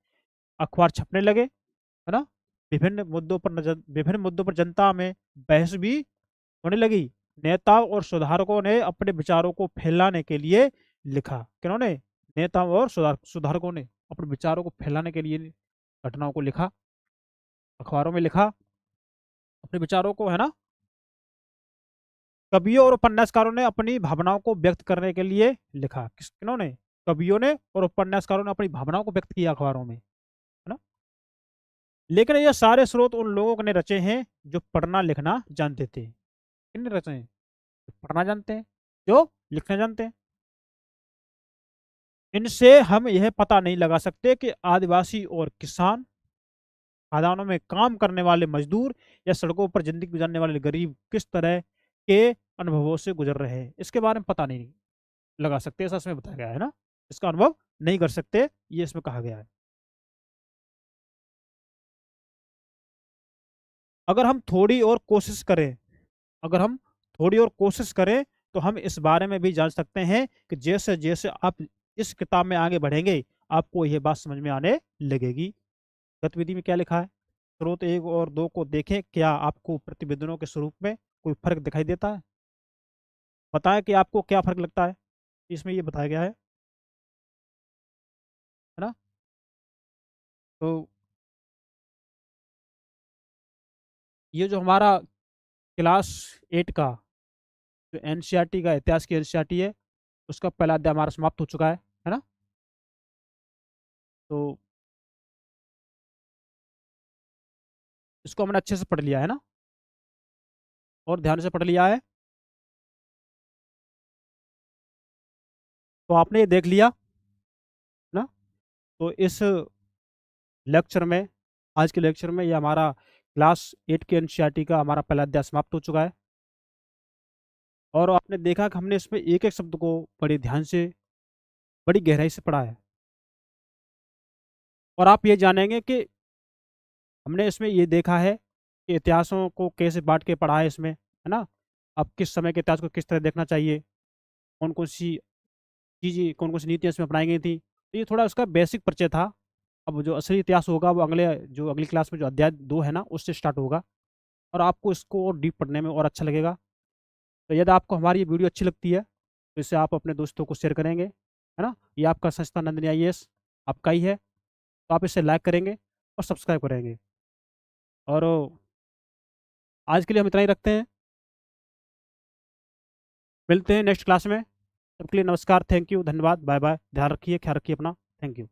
अखबार छपने लगे, है ना। विभिन्न मुद्दों पर जनता में बहस भी होने लगी। नेताओं और सुधारकों ने अपने विचारों को फैलाने के लिए लिखा। किन्होंने? नेताओं और सुधारकों ने अपने विचारों को फैलाने के लिए घटनाओं को लिखा, अखबारों में लिखा अपने विचारों को, है ना। कवियों और उपन्यासकारों ने अपनी भावनाओं को व्यक्त करने के लिए लिखा। किन्होंने? कवियों ने और उपन्यासकारों ने अपनी भावनाओं को व्यक्त किया अखबारों में, है ना। लेकिन ये सारे स्रोत उन लोगों ने रचे हैं जो पढ़ना लिखना जानते थे। किसने रचे हैं? जो पढ़ना जानते हैं, जो लिखना जानते हैं। इनसे हम यह पता नहीं लगा सकते कि आदिवासी और किसान, खदानों में काम करने वाले मजदूर या सड़कों पर जिंदगी गुजारने वाले गरीब किस तरह के अनुभवों से गुजर रहे हैं। इसके बारे में पता नहीं लगा सकते, ऐसा इसमें बताया गया है ना। इसका अनुभव नहीं कर सकते, ये इसमें कहा गया है। अगर हम थोड़ी और कोशिश करें, अगर हम थोड़ी और कोशिश करें तो हम इस बारे में भी जान सकते हैं कि जैसे जैसे आप इस किताब में आगे बढ़ेंगे, आपको यह बात समझ में आने लगेगी। गतिविधि में क्या लिखा है? स्रोत एक और दो को देखें, क्या आपको प्रतिवेदनों के स्वरूप में कोई फर्क दिखाई देता है? बताएं कि आपको क्या फर्क लगता है, इसमें ये बताया गया है ना। तो ये जो हमारा क्लास 8 का जो एनसीईआरटी का इतिहास की एनसीईआरटी है, उसका पहला अध्याय हमारा समाप्त हो चुका है ना। तो इसको हमने अच्छे से पढ़ लिया है ना, और ध्यान से पढ़ लिया है। तो आपने ये देख लिया ना। तो इस लेक्चर में, आज के लेक्चर में, ये हमारा क्लास 8 के एनसीईआरटी का हमारा पहला अध्याय समाप्त हो चुका है। और आपने देखा कि हमने इसमें एक एक शब्द को बड़े ध्यान से, बड़ी गहराई से पढ़ा है। और आप ये जानेंगे कि हमने इसमें ये देखा है कि इतिहासों को कैसे बांट के पढ़ा है इसमें, है ना। अब किस समय के इतिहास को किस तरह देखना चाहिए, कौन कौन सी चीज़ें, कौन कौन सी नीतियाँ इसमें अपनाई गई थी। तो ये थोड़ा उसका बेसिक परिचय था। अब जो असली इतिहास होगा वो अगली क्लास में जो अध्याय 2 है ना, उससे स्टार्ट होगा। और आपको इसको और डीप पढ़ने में और अच्छा लगेगा। तो यदि आपको हमारी ये वीडियो अच्छी लगती है तो इसे आप अपने दोस्तों को शेयर करेंगे, है ना। ये आपका संस्था नंदिनी आईएएस आपका ही है, तो आप इसे लाइक करेंगे और सब्सक्राइब करेंगे। और आज के लिए हम इतना ही रखते हैं। मिलते हैं नेक्स्ट क्लास में। तब के लिए नमस्कार, थैंक यू, धन्यवाद, बाय बाय। ध्यान रखिए, ख्याल रखिए अपना। Thank you.